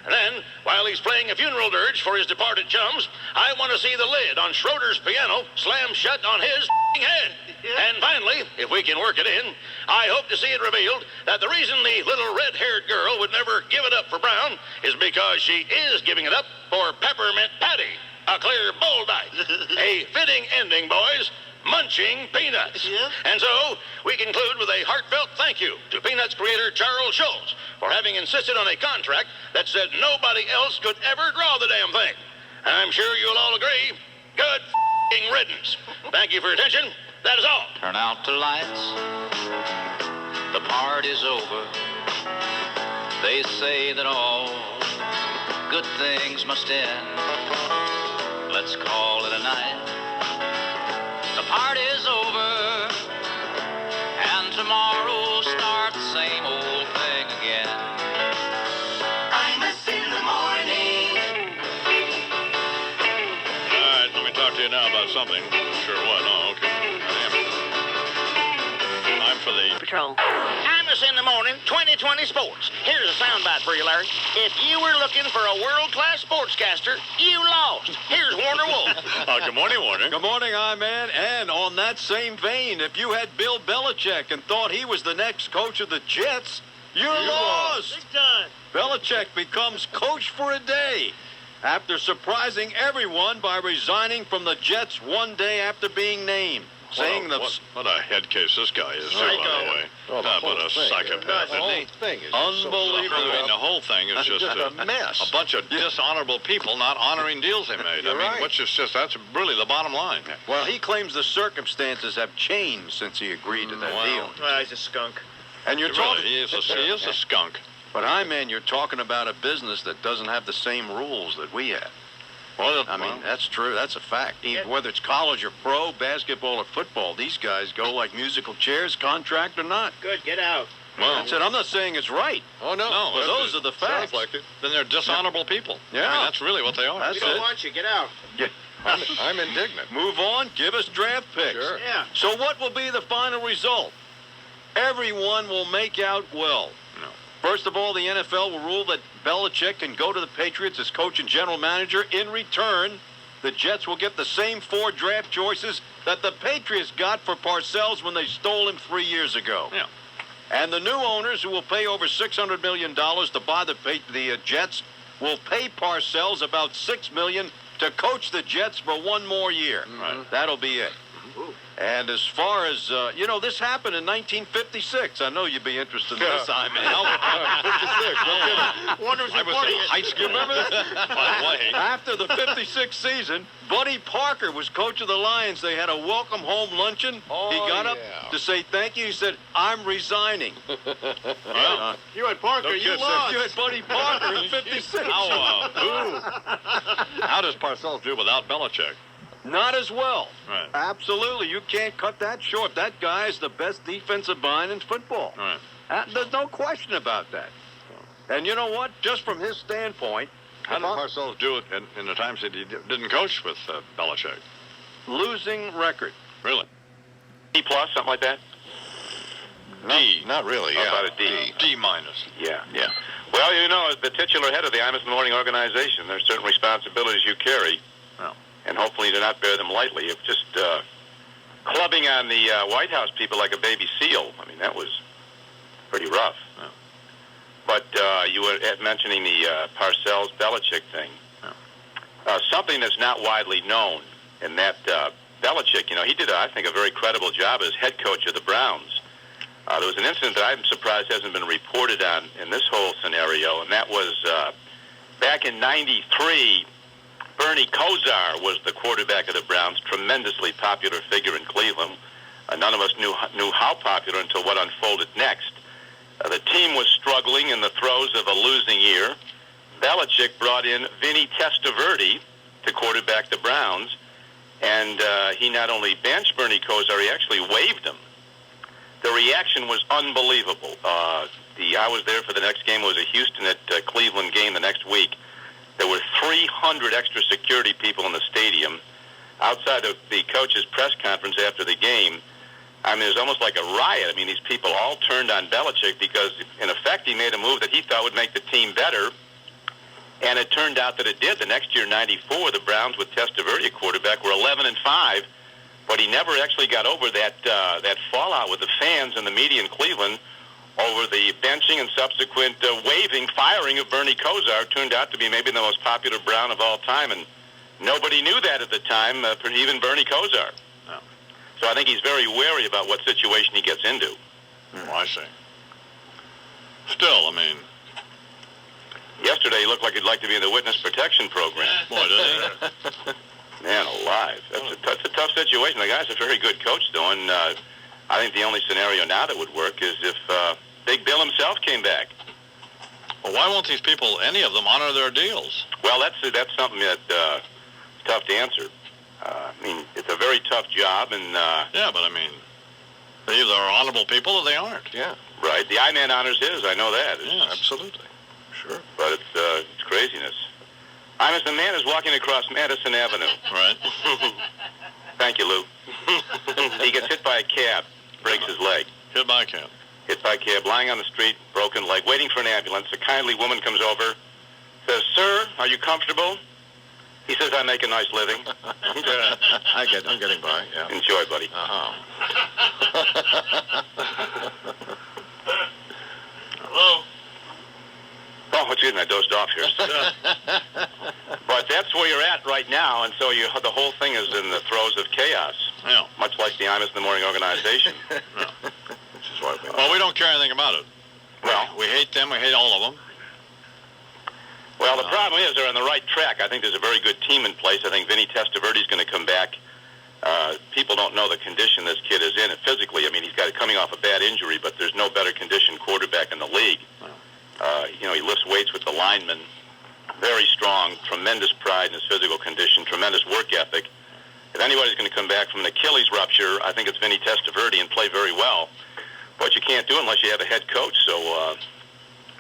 And then, while he's playing a funeral dirge for his departed chums, I want to see the lid on Schroeder's piano slam shut on his head. And finally, if we can work it in, I hope to see it revealed that the reason the little red-haired girl would never give it up for Brown is because she is giving it up for Peppermint Patty, a clear bull dice. A fitting ending, boys. Munching Peanuts. And so, we conclude with a heartfelt thank you to Peanuts creator Charles Schulz for having insisted on a contract that said nobody else could ever draw the damn thing. I'm sure you'll all agree. Good f***ing riddance. Thank you for your attention. That is all. Turn out the lights. The party's over. They say that all good things must end. Let's call it a night. The party's over, and tomorrow start the same old thing again. Imus in the morning. All right, let me talk to you now about something. Sure what? Oh, okay. I'm for the Patrol. Imus in the morning, 2020 sports. Here's a soundbite for you, Larry. If you were looking for a world-class sportscaster, you lost. Here's Warner Wolf. Good morning, Warner. Good morning, I-Man. And on that same vein, if you had Bill Belichick and thought he was the next coach of the Jets, you're lost. Big time. Belichick becomes coach for a day after surprising everyone by resigning from the Jets one day after being named. Saying what a head case this guy is, too, by the way. Oh, But a psychopath, The whole isn't he? thing is Unbelievable. I mean, the whole thing is just a mess. A bunch of dishonorable people not honoring deals they made. You're right. Which is that's really the bottom line. Well, he claims the circumstances have changed since he agreed to that deal. Well, he's a skunk. And you're talking... He is a skunk. But, I-Man, you're talking about a business that doesn't have the same rules that we have. Well, I mean, that's true. That's a fact. Whether it's college or pro, basketball or football, these guys go like musical chairs, contract or not. Good, get out. Well, That's it. I'm not saying it's right. Oh, no. But those are the facts. Sounds like it. Then they're dishonorable people. Yeah. I mean, that's really what they are. That's We don't it. want you. Get out. Yeah. I'm indignant. Move on. Give us draft picks. Sure. Yeah. So what will be the final result? Everyone will make out well. No. First of all, the NFL will rule that Belichick can go to the Patriots as coach and general manager. In return, the Jets will get the same 4 draft choices that the Patriots got for Parcells when they stole him 3 years ago. Yeah. And the new owners, who will pay over $600 million to buy the Jets, will pay Parcells about $6 million to coach the Jets for one more year. Right. That'll be it. And as far as, this happened in 1956. I know you'd be interested in this, I mean. 56, no kidding. I was in high school. You remember this? By the way. After the 56 season, Buddy Parker was coach of the Lions. They had a welcome home luncheon. He got up to say thank you. He said, I'm resigning. You had Parker, you lost. You had Buddy Parker in 56. How does Parcells do without Belichick? Not as well. Right. Absolutely. You can't cut that short. That guy is the best defensive mind in football. Right. There's no question about that. And you know what? Just from his standpoint, How did Parcells do it in the times that he didn't coach with Belichick? Losing record. Really? D plus, something like that? D. Not really, How yeah. about a D? D minus. Yeah. Well, as the titular head of the Imus in the Morning organization, there's certain responsibilities you carry. Well. And hopefully you do not bear them lightly. If just clubbing on the White House people like a baby seal, I mean, that was pretty rough. Yeah. But you were mentioning the Parcells-Belichick thing. Yeah. Something that's not widely known, and that Belichick, he did, I think, a very credible job as head coach of the Browns. There was an incident that I'm surprised hasn't been reported on in this whole scenario, and that was back in '93, Bernie Kosar was the quarterback of the Browns, tremendously popular figure in Cleveland. None of us knew how popular until what unfolded next. The team was struggling in the throes of a losing year. Belichick brought in Vinny Testaverde to quarterback the Browns, and he not only benched Bernie Kosar, he actually waived him. The reaction was unbelievable. I was there for the next game. It was a Houston at Cleveland game the next week. There were 300 extra security people in the stadium. Outside of the coach's press conference after the game, I mean, it was almost like a riot. I mean, these people all turned on Belichick because, in effect, he made a move that he thought would make the team better. And it turned out that it did. The next year, '94, the Browns with Testaverde at quarterback were 11-5, but he never actually got over that fallout with the fans and the media in Cleveland over the benching and subsequent firing of Bernie Kosar. Turned out to be maybe the most popular Brown of all time, and nobody knew that at the time, even Bernie Kosar. No. So I think he's very wary about what situation he gets into. Oh, I see. Still, I mean... Yesterday, he looked like he'd like to be in the witness protection program. Boy, did he? Man alive. That's a tough situation. The guy's a very good coach, though, and I think the only scenario now that would work is if Big Bill himself came back. Well, why won't these people, any of them, honor their deals? Well, that's something that is tough to answer. I mean, it's a very tough job, and... yeah, but I mean, they either are honorable people or they aren't. Yeah. Right. The I-Man honors his. I know that. Yeah, absolutely. Sure. But it's craziness. Imus, the man is walking across Madison Avenue. Right. Thank you, Lou. He gets hit by a cab, breaks his leg. Hit by a cab. Hit by a cab, lying on the street, broken leg, waiting for an ambulance. A kindly woman comes over, says, "Sir, are you comfortable?" He says, "I make a nice living." Yeah, I'm getting by, yeah. Enjoy, buddy. Hello? Oh, excuse me, I dozed off here. But that's where you're at right now, and so the whole thing is in the throes of chaos. Yeah. Much like the Imus in the Morning organization. Yeah. Well, we don't care anything about it. Well, we hate them. We hate all of them. Well, the problem is they're on the right track. I think there's a very good team in place. I think Vinny Testaverde's going to come back. People don't know the condition this kid is in physically. I mean, he's coming off a bad injury, but there's no better conditioned quarterback in the league. He lifts weights with the linemen. Very strong, tremendous pride in his physical condition, tremendous work ethic. If anybody's going to come back from an Achilles rupture, I think it's Vinny Testaverde and play very well. But you can't do it unless you have a head coach. So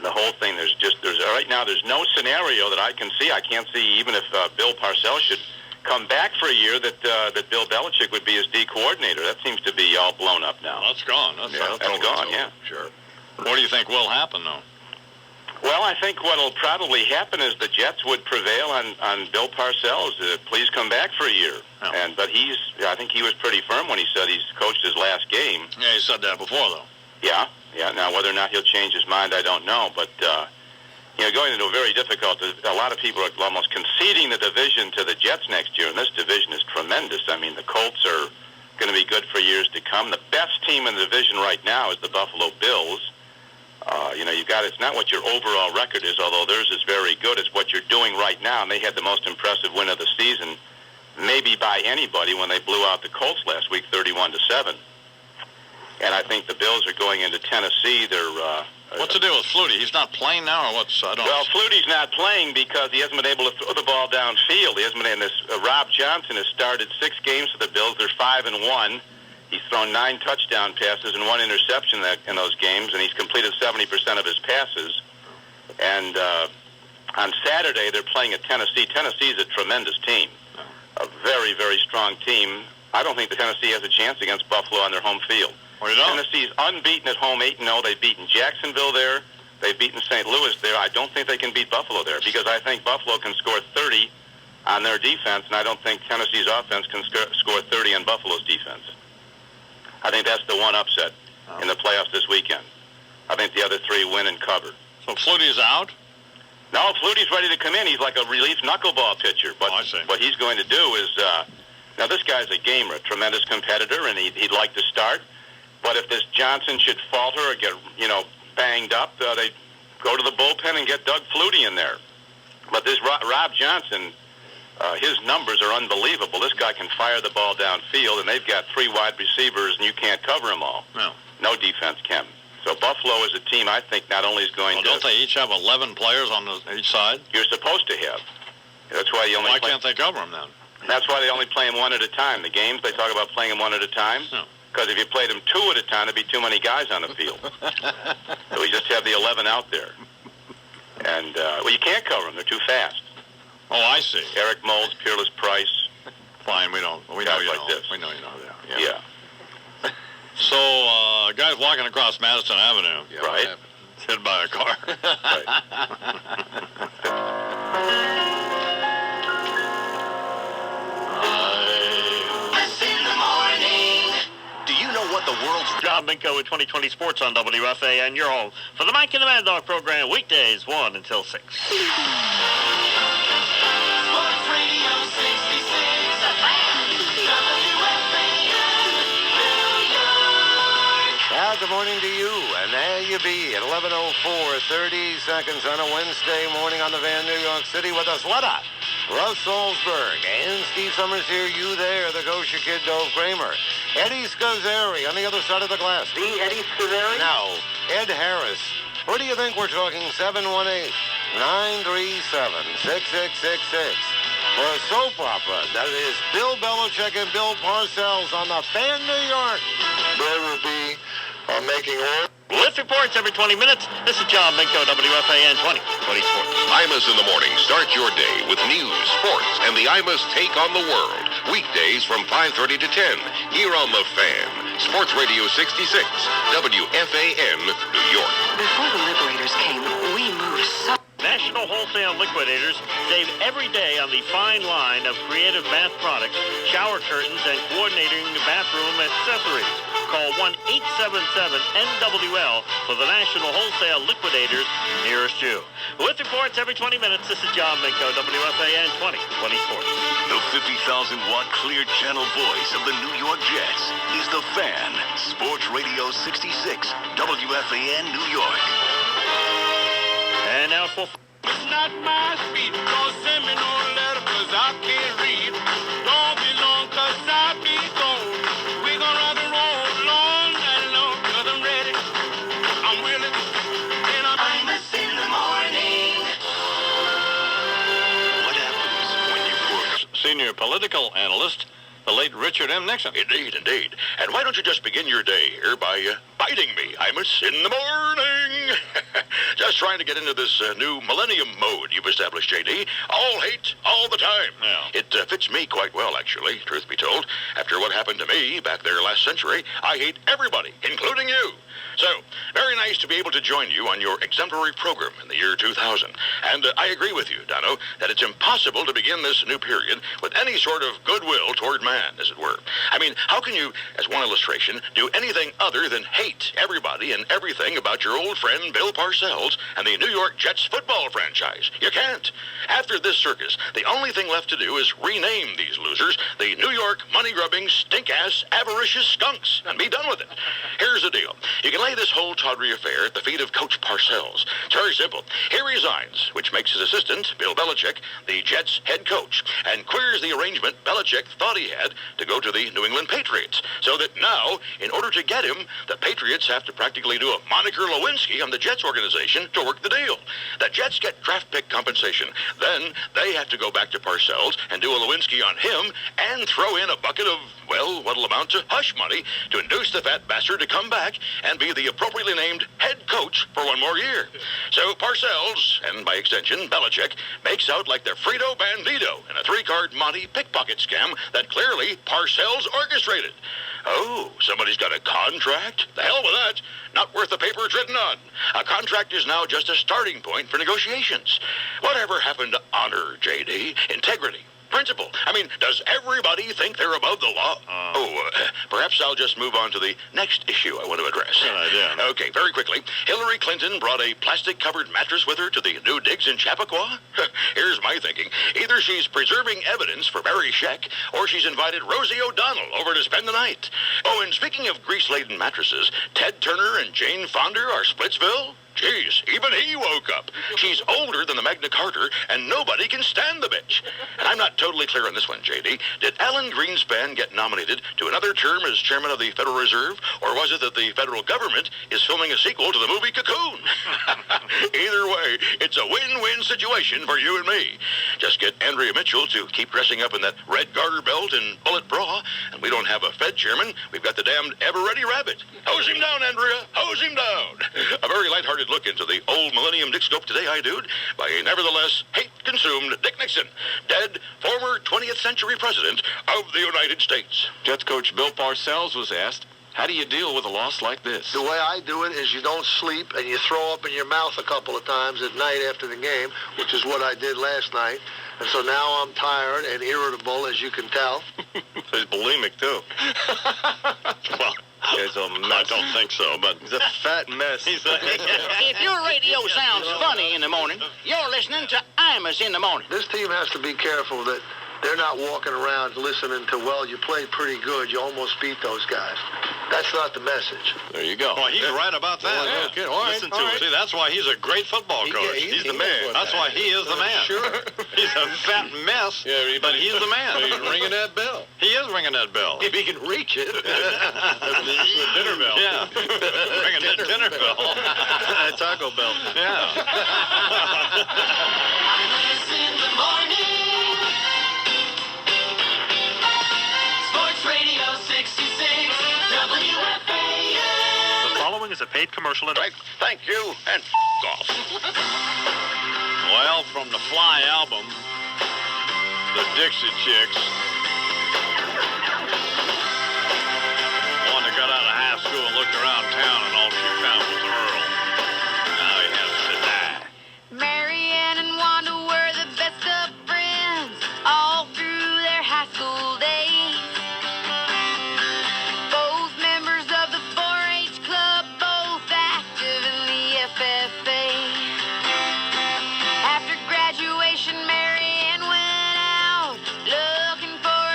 the whole thing, there's right now, there's no scenario that I can see. I can't see, even if Bill Parcells should come back for a year, that Bill Belichick would be his D coordinator. That seems to be all blown up now. That's gone. That's gone, yeah. Sure. What do you think will happen, though? Well, I think what will probably happen is the Jets would prevail on Bill Parcells. Please come back for a year. Oh. But I think he was pretty firm when he said he's coached his last game. Yeah, he said that before, though. Yeah. Now, whether or not he'll change his mind, I don't know. But going into a very difficult. A lot of people are almost conceding the division to the Jets next year, and this division is tremendous. I mean, the Colts are going to be good for years to come. The best team in the division right now is the Buffalo Bills. You've got, it's not what your overall record is, although theirs is very good. It's what you're doing right now, and they had the most impressive win of the season, maybe by anybody, when they blew out the Colts last week, 31-7. And I think the Bills are going into Tennessee. They're what's the deal with Flutie? He's not playing now, or what's? I don't. Well, Flutie's not playing because he hasn't been able to throw the ball downfield. He hasn't been in this. Rob Johnson has started 6 games for the Bills. They're 5-1. He's thrown 9 touchdown passes and 1 interception in those games, and he's completed 70% of his passes. And on Saturday, they're playing at Tennessee. Tennessee's a tremendous team, a very, very strong team. I don't think the Tennessee has a chance against Buffalo on their home field. Tennessee's unbeaten at home, 8-0. They've beaten Jacksonville there. They've beaten St. Louis there. I don't think they can beat Buffalo there because I think Buffalo can score 30 on their defense, and I don't think Tennessee's offense can score 30 on Buffalo's defense. I think that's the one upset in the playoffs this weekend. I think the other 3 win and cover. So Flutie's out? No, Flutie's ready to come in. He's like a relief knuckleball pitcher. But what he's going to do is, now this guy's a gamer, a tremendous competitor, and he'd like to start. But if this Johnson should falter or get, banged up, they go to the bullpen and get Doug Flutie in there. But this Rob Johnson, his numbers are unbelievable. This guy can fire the ball downfield, and they've got 3 wide receivers, and you can't cover them all. No defense can. So Buffalo is a team I think not only is going to... Don't they each have 11 players on each side? You're supposed to have. That's why you only Why can't they cover them then? That's why they only play them 1 at a time. The games, they talk about playing them 1 at a time. Because if you played them 2 at a time, there'd be too many guys on the field. So we just have the 11 out there. And, you can't cover them. They're too fast. Oh, I see. Eric Moulds, Peerless Price. Fine, we know you know. We know you know that. Yeah. So, guy's walking across Madison Avenue. Right. Hit by a car. Do you know what the world's... John Minko with 2020 Sports on WFAN. You're home for the Mike and the Mad Dog program, weekdays 1 until 6. Sports Radio 66, Well, good morning to you, and there you be at 11:04, 30 seconds on a Wednesday morning on the Van, New York City with us. What up? Russ Salzberg and Steve Summers here, you there, the Gosha Kid, Dove Kramer. Eddie Scazzeri on the other side of the glass. The Eddie Scazzeri? No, Ed Harris. Who do you think we're talking? 718-937-6666. For a soap opera, that is Bill Belichick and Bill Parcells on the Fan New York. They will be making order. With reports every 20 minutes, this is John Minko, WFAN 2020 Sports. Imus in the morning. Start your day with news, sports, and the Imus take on the world. Weekdays from 5:30 to 10, here on The Fan. Sports Radio 66, WFAN, New York. Before the Liberators came, we moved so... National Wholesale Liquidators save every day on the fine line of creative bath products, shower curtains, and coordinating bathroom accessories. Call 1-877-NWL for the National Wholesale Liquidators nearest you. With reports every 20 minutes, this is John Minko, WFAN 2020 Sports. The 50,000-watt clear channel voice of the New York Jets is The Fan. Sports Radio 66, WFAN, New York. And now for... It's not my speed. Don't send me no letter cause I can't read. Don't be long cause I be gone. We gon' rock and roll long and long cause I'm ready. I'm willing. And I'm in the morning. What happens when you work? Senior political analyst, the late Richard M. Nixon. Indeed, indeed. And why don't you just begin your day here by biting me, Imus, in the morning? Just trying to get into this new millennium mode you've established, J.D. All hate, all the time. Yeah. It fits me quite well, actually, truth be told. After what happened to me back there last century, I hate everybody, including you. So, very nice to be able to join you on your exemplary program in the year 2000. And I agree with you, Dono, that it's impossible to begin this new period with any sort of goodwill toward man, as it were. I mean, how can you, as one illustration, do anything other than hate everybody and everything about your old friend Bill Parcells and the New York Jets football franchise? You can't. After this circus, the only thing left to do is rename these losers the New York money-grubbing, stink-ass, avaricious skunks and be done with it. Here's the deal. You can lay this whole tawdry affair at the feet of Coach Parcells. It's very simple. He resigns, which makes his assistant, Bill Belichick, the Jets head coach, and queers the arrangement Belichick thought he had to go to the New England Patriots. So that now, in order to get him, the Patriots have to practically do a Monica Lewinsky on the Jets organization to work the deal. The Jets get draft pick compensation. Then they have to go back to Parcells and do a Lewinsky on him and throw in a bucket of, well, what'll amount to hush money to induce the fat bastard to come back and be the appropriately named head coach for one more year. So Parcells, and by extension Belichick, makes out like the Frito Bandito in a three-card Monty pickpocket scam that clearly Parcells orchestrated. Oh, somebody's got a contract? The hell with that. Not worth the paper it's written on. A contract is now just a starting point for negotiations. Whatever happened to honor, J.D.? Integrity? Principle? I mean, does everybody think they're above the law? Perhaps I'll just move on to the next issue I want to address. Good idea. Okay, very quickly. Hillary Clinton brought a plastic-covered mattress with her to the new digs in Chappaqua? Here's my thinking. Either she's preserving evidence for Barry Scheck, or she's invited Rosie O'Donnell over to spend the night. Oh, and speaking of grease-laden mattresses, Ted Turner and Jane Fonda are Splitsville? Jeez, even he woke up. She's older than the Magna Carta, and nobody can stand the bitch. And I'm not totally clear on this one, J.D. Did Alan Greenspan get nominated to another term as chairman of the Federal Reserve, or was it that the federal government is filming a sequel to the movie Cocoon? Either way, it's a win-win situation for you and me. Just get Andrea Mitchell to keep dressing up in that red garter belt and bullet bra, and we don't have a Fed chairman. We've got the damned ever-ready rabbit. Hose him down, Andrea. Hose him down. A very lighthearted look into the old Millennium Dickscope today, I dude, by a nevertheless hate-consumed Dick Nixon, dead former 20th century president of the United States. Jets coach Bill Parcells was asked, how do you deal with a loss like this? The way I do it is you don't sleep and you throw up in your mouth a couple of times at night after the game, which is what I did last night. And so now I'm tired and irritable, as you can tell. He's bulimic, too. Well, I don't think so, but he's a fat mess. If your radio sounds funny in the morning, you're listening to Imus in the morning. This team has to be careful that they're not walking around listening to, well, you played pretty good, you almost beat those guys. That's not the message. There you go. Well, he's right about that. Well, okay. All right, Listen to him. See, that's why he's a great football coach. He's the man. That's why he is the man. Sure. He's a fat mess, but he's the man. He's ringing that bell. He is ringing that bell. If he can reach it. The dinner bell. Yeah. Ringing that dinner bell. Taco bell. Yeah. In the morning. Sports Radio 66, WFAN. The following is a paid commercial. Thank you, and off. Well, from the Fly album, the Dixie Chicks. One that got out of high school and looked around town and all she found was Earl. Now he has to die. Marianne and Wanda were the best of friends all through their high school days. Both members of the 4-H club, both active in the FFA. After graduation, Marianne went out looking for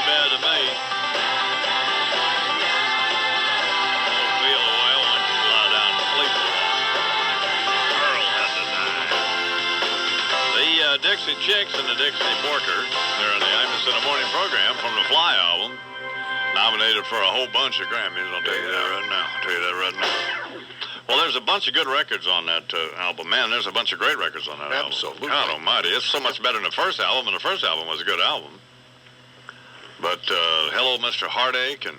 bad to me. Don't feel a while once you lie down and sleep for a while. Earl had to die. The Dixie Chicks and the Dixie Porkers, they're in the Imus in the Morning program from the Fly album. Nominated for a whole bunch of Grammys. I'll tell you that right now. Well, there's a bunch of good records on that album. Man, there's a bunch of great records on that album. Absolutely. God almighty. It's so much better than the first album, and the first album was a good album. But Hello, Mr. Heartache, and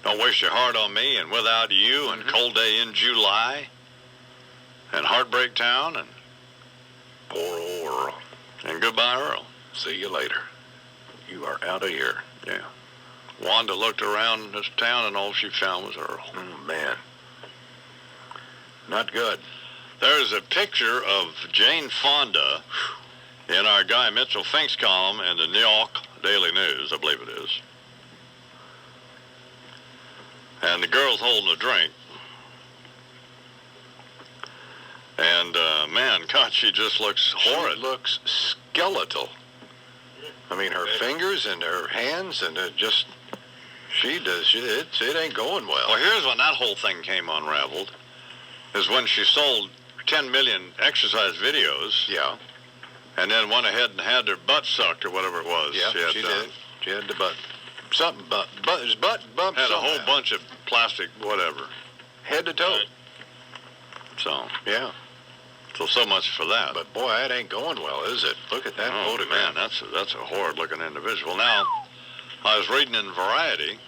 Don't Waste Your Heart on Me, and Without You, and Cold Day in July, and Heartbreak Town, and Poor old Earl. And Goodbye, Earl. See you later. You are out of here. Yeah. Wanda looked around this town, and all she found was Earl. Oh, man. Not good. There's a picture of Jane Fonda in our Guy Mitchell Finks column in the New York Daily News, I believe it is. And the girl's holding a drink. And, man, God, she just looks horrid. She looks skeletal. I mean, her fingers and her hands, and it ain't going well. Well, here's when that whole thing came unraveled, is when she sold 10 million exercise videos. Yeah. And then went ahead and had her butt sucked or whatever it was. Yeah, she did. She had the butt. Something butt. Butt bump. Had a whole bunch of plastic whatever. Head to toe. So. Yeah. So much for that. But boy, that ain't going well, is it? Look at that photograph. Man, that's a horrid-looking individual. Now, I was reading in Variety.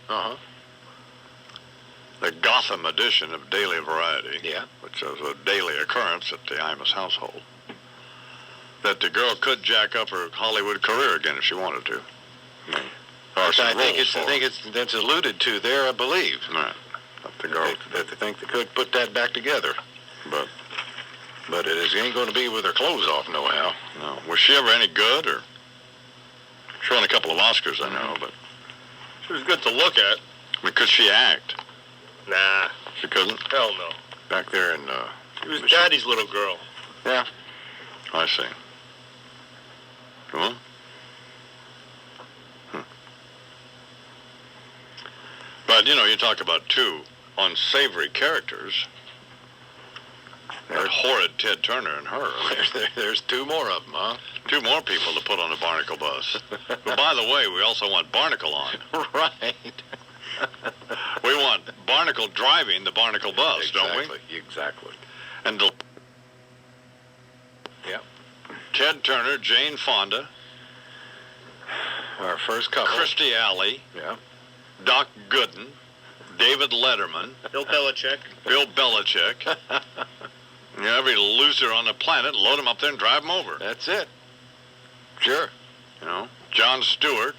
The Gotham edition of Daily Variety. Yeah. Which is a daily occurrence at the Imus household. That the girl could jack up her Hollywood career again if she wanted to. I think that's alluded to there, I believe. Right. The girl. That they think they could put that back together. But it ain't going to be with her clothes off, nohow. No. Was she ever any good, or? She won a couple of Oscars, I know, but She was good to look at. I mean, could she act? Nah. She couldn't? Hell no. Back there in... She was Daddy's little girl. Yeah. I see. Well. But, you know, you talk about two unsavory characters. That horrid Ted Turner and her. There's two more of them, huh? Two more people to put on the Barnacle bus. But by the way, we also want Barnacle on. Right. We want Barnacle driving the Barnacle bus, don't we? Exactly. And Yep. Ted Turner, Jane Fonda. Our first couple. Christy Alley. Yeah. Doc Gooden. David Letterman. Bill Belichick. Bill Belichick. You know, every loser on the planet, load him up there and drive him over. That's it. Sure. You know, Jon Stewart,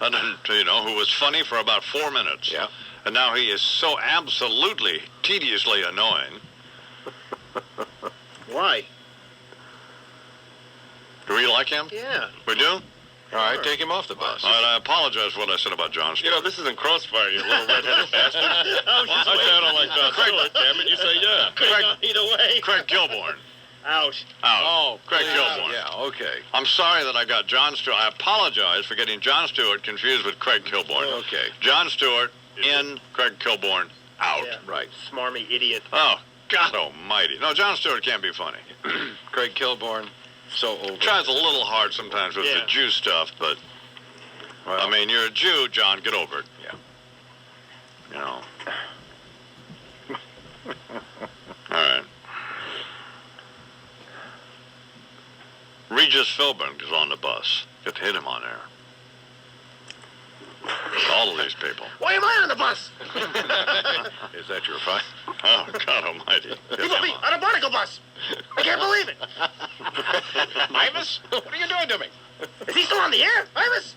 you know, who was funny for about 4 minutes. Yeah. And now he is so absolutely, tediously annoying. Why? Do we like him? Yeah. We do? All right, take him off the bus. All right, I apologize for what I said about Jon Stewart. You know, this isn't Crossfire, you little red-headed bastard. I say I don't like Jon Stewart, damn it. You say yeah. Either way. Craig Kilborn. Ouch. Oh, Craig Kilborn. Yeah, okay. I'm sorry that I got Jon Stewart. I apologize for getting Jon Stewart confused with Craig Kilborn. Okay. Jon Stewart in, Craig Kilborn out. Yeah. Right. Smarmy idiot. Oh, God almighty. No, Jon Stewart can't be funny. Craig Kilborn, so over. Tries a little hard sometimes with the Jew stuff, but, well, I mean, you're a Jew, John, get over it. Yeah. You know. All right. Regis Philbin is on the bus. Get to hit him on there. All of these people. Why am I on the bus? Is that your fight? Oh, God almighty. You put me on a Barnacle bus. I can't believe it. Imus, what are you doing to me? Is he still on the air? Imus?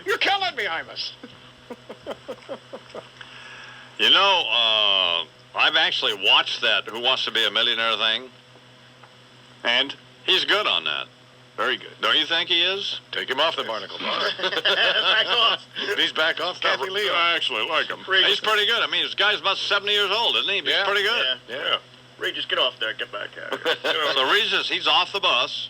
You're killing me, Imus. You know, I've actually watched that Who Wants to Be a Millionaire thing. And? He's good on that. Very good. Don't you think he is? Take him off the Barnacle bus. Back off. He's back off. Kathy Lee. I actually like him. He's pretty good. I mean, this guy's about 70 years old, isn't he? He's pretty good. Yeah. Regis, get off there. Get back here. So Regis, he's off the bus.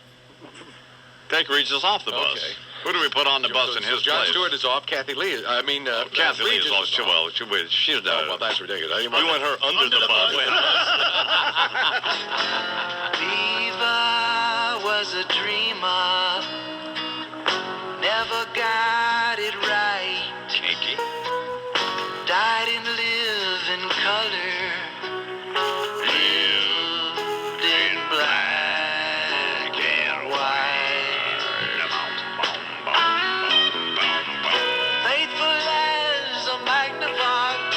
Take Regis off the bus. Okay. Who do we put on the bus in his John place? Stewart is off. Kathy Lee. Kathy Lee is off. Well, she's done. Well, that's ridiculous. You want her under the bus. Viva was a dreamer, never got it right. Kinky. Died in living color, lived in black and white. Faithful as a magnavox,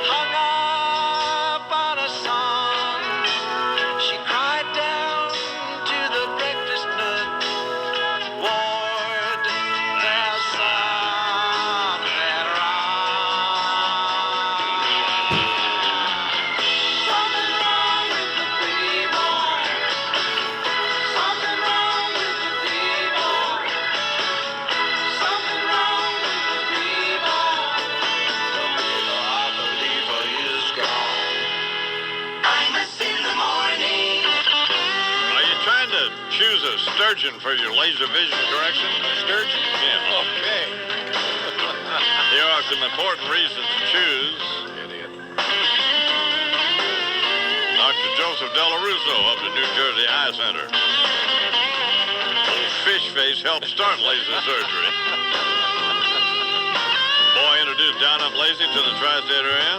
hung up on a song. She cried down to the breakfast nook, wore their song and something wrong with the people. Something wrong with the people. Something wrong with the people. The believer is gone. Imus in the morning. Are you trying to choose a sturgeon for your laser vision correction? Sturgeon? Yeah. Okay. Here are some important reasons to choose. Dr. Joseph Della Russo of the New Jersey Eye Center. Old fish face helped start laser surgery. Boy introduced John Up Lazy to the tri-state area.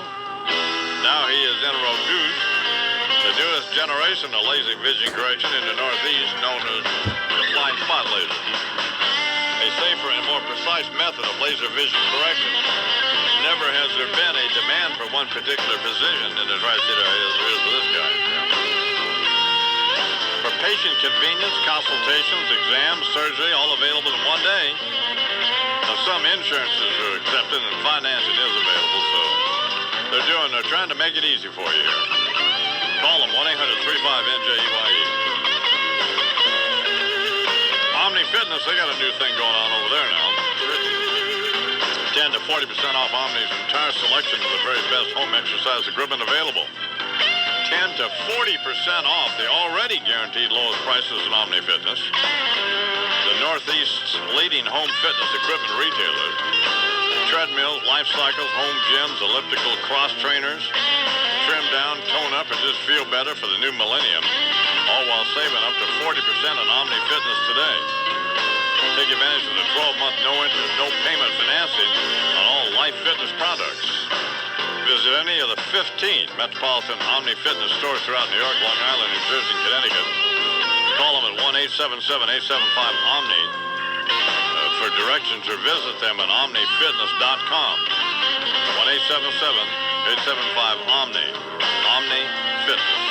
Now he is introduced the newest generation of laser vision correction in the Northeast, known as the flying spot laser. A safer and more precise method of laser vision correction. Never has there been a demand for one particular position in the tri-state area as there is for this guy. For patient convenience, consultations, exams, surgery, all available in one day. Now, some insurances are accepted and financing is available, so they're trying to make it easy for you here. Call them 1-800-35-NJEYE. Omni Fitness, they got a new thing going on over there now. 10 to 40% off Omni's entire selection of the very best home exercise equipment available. 10 to 40% off the already guaranteed lowest prices at Omni Fitness. The Northeast's leading home fitness equipment retailer. Treadmills, life cycles, home gyms, elliptical cross trainers. Trim down, tone up, and just feel better for the new millennium. All while saving up to 40% on Omni Fitness today. Take advantage of the 12-month no-interest, no-payment financing on all Life Fitness products. Visit any of the 15 Metropolitan Omni Fitness stores throughout New York, Long Island, New Jersey, and Connecticut. Call them at 1-877-875-OMNI for directions, or visit them at omnifitness.com. 1-877-875-OMNI. Omni Fitness.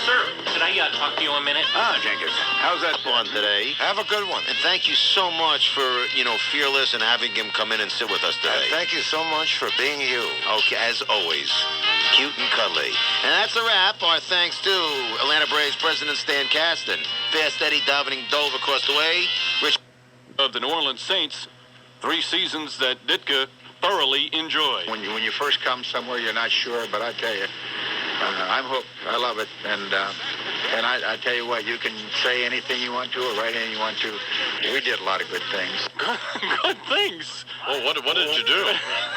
Sir, could I talk to you a minute? Jenkins, how's that fun today? Have a good one. And thank you so much for, Fearless and having him come in and sit with us today. Thank you so much for being you. Okay, as always, cute and cuddly. And that's a wrap. Our thanks to Atlanta Braves President Stan Kasten, Fast Eddie Davening Dove across the way, Rich Of the New Orleans Saints, 3 seasons that Ditka thoroughly enjoyed. When you first come somewhere, you're not sure, but I tell you, I'm hooked. I love it. And I tell you what, you can say anything you want to or write anything you want to. We did a lot of good things. Good things? Well, what did you do?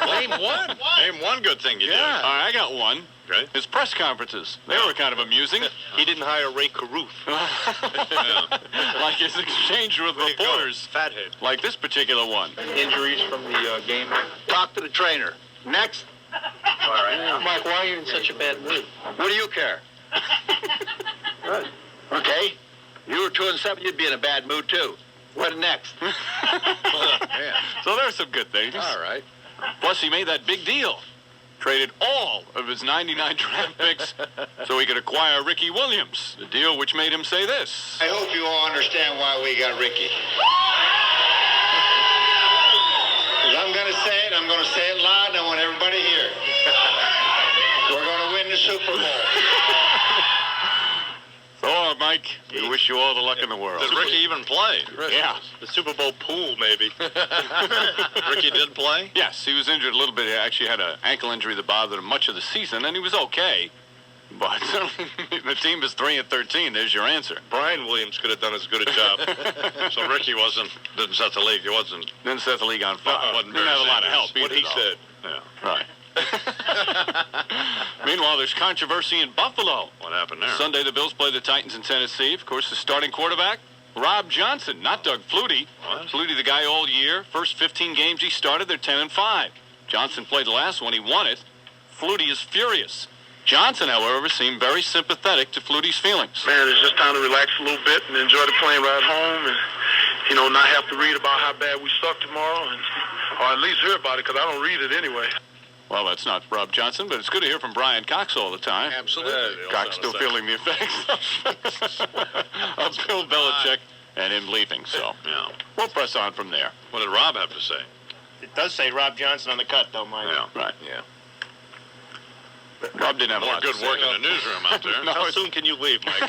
Name one. Name one good thing you did. All right, I got one. Okay. His press conferences. They were kind of amusing. He didn't hire Ray Caruth. Like his exchange with reporters. Fathead. Like this particular one. Injuries from the game. Talk to the trainer. Next. All right. Mike, why are you in such a bad mood? What do you care? Good. Okay. You were 2-7, you'd be in a bad mood, too. What next? So there's some good things. All right. Plus, he made that big deal. Traded all of his 99 draft picks so he could acquire Ricky Williams. The deal which made him say this. I hope you all understand why we got Ricky. Because I'm going to say it, I'm going to say it loud, and I want everybody here. We're going to win the Super Bowl. So, Mike, we wish you all the luck in the world. Did Ricky even play? Yeah. The Super Bowl pool, maybe. Ricky did play? Yes, he was injured a little bit. He actually had an ankle injury that bothered him much of the season, and he was okay. But the team is 3-13. There's your answer. Brian Williams could have done as good a job. So Ricky didn't set the league. Didn't set the league on fire. Wasn't Didn't have a lot of help. What he said. Yeah. Right. Meanwhile, there's controversy in Buffalo. What happened there? Sunday, the Bills play the Titans in Tennessee. Of course, the starting quarterback, Rob Johnson, not Doug Flutie. What? Flutie, the guy all year. First 15 games he started, they're 10-5. Johnson played the last one. He won it. Flutie is furious. Johnson, however, seemed very sympathetic to Flutie's feelings. Man, it's just time to relax a little bit and enjoy the plane ride home and, not have to read about how bad we suck tomorrow, or at least hear about it, because I don't read it anyway. Well, that's not Rob Johnson, but it's good to hear from Brian Cox all the time. Absolutely. Cox still feeling the effects of Bill Belichick and him leaving, so Yeah. we'll press on from there. What did Rob have to say? It does say Rob Johnson on the cut, though, Mike. Yeah. Right. Yeah. Rob didn't have a More lot good to say. work in the newsroom out there. No, How soon can you leave, Mike?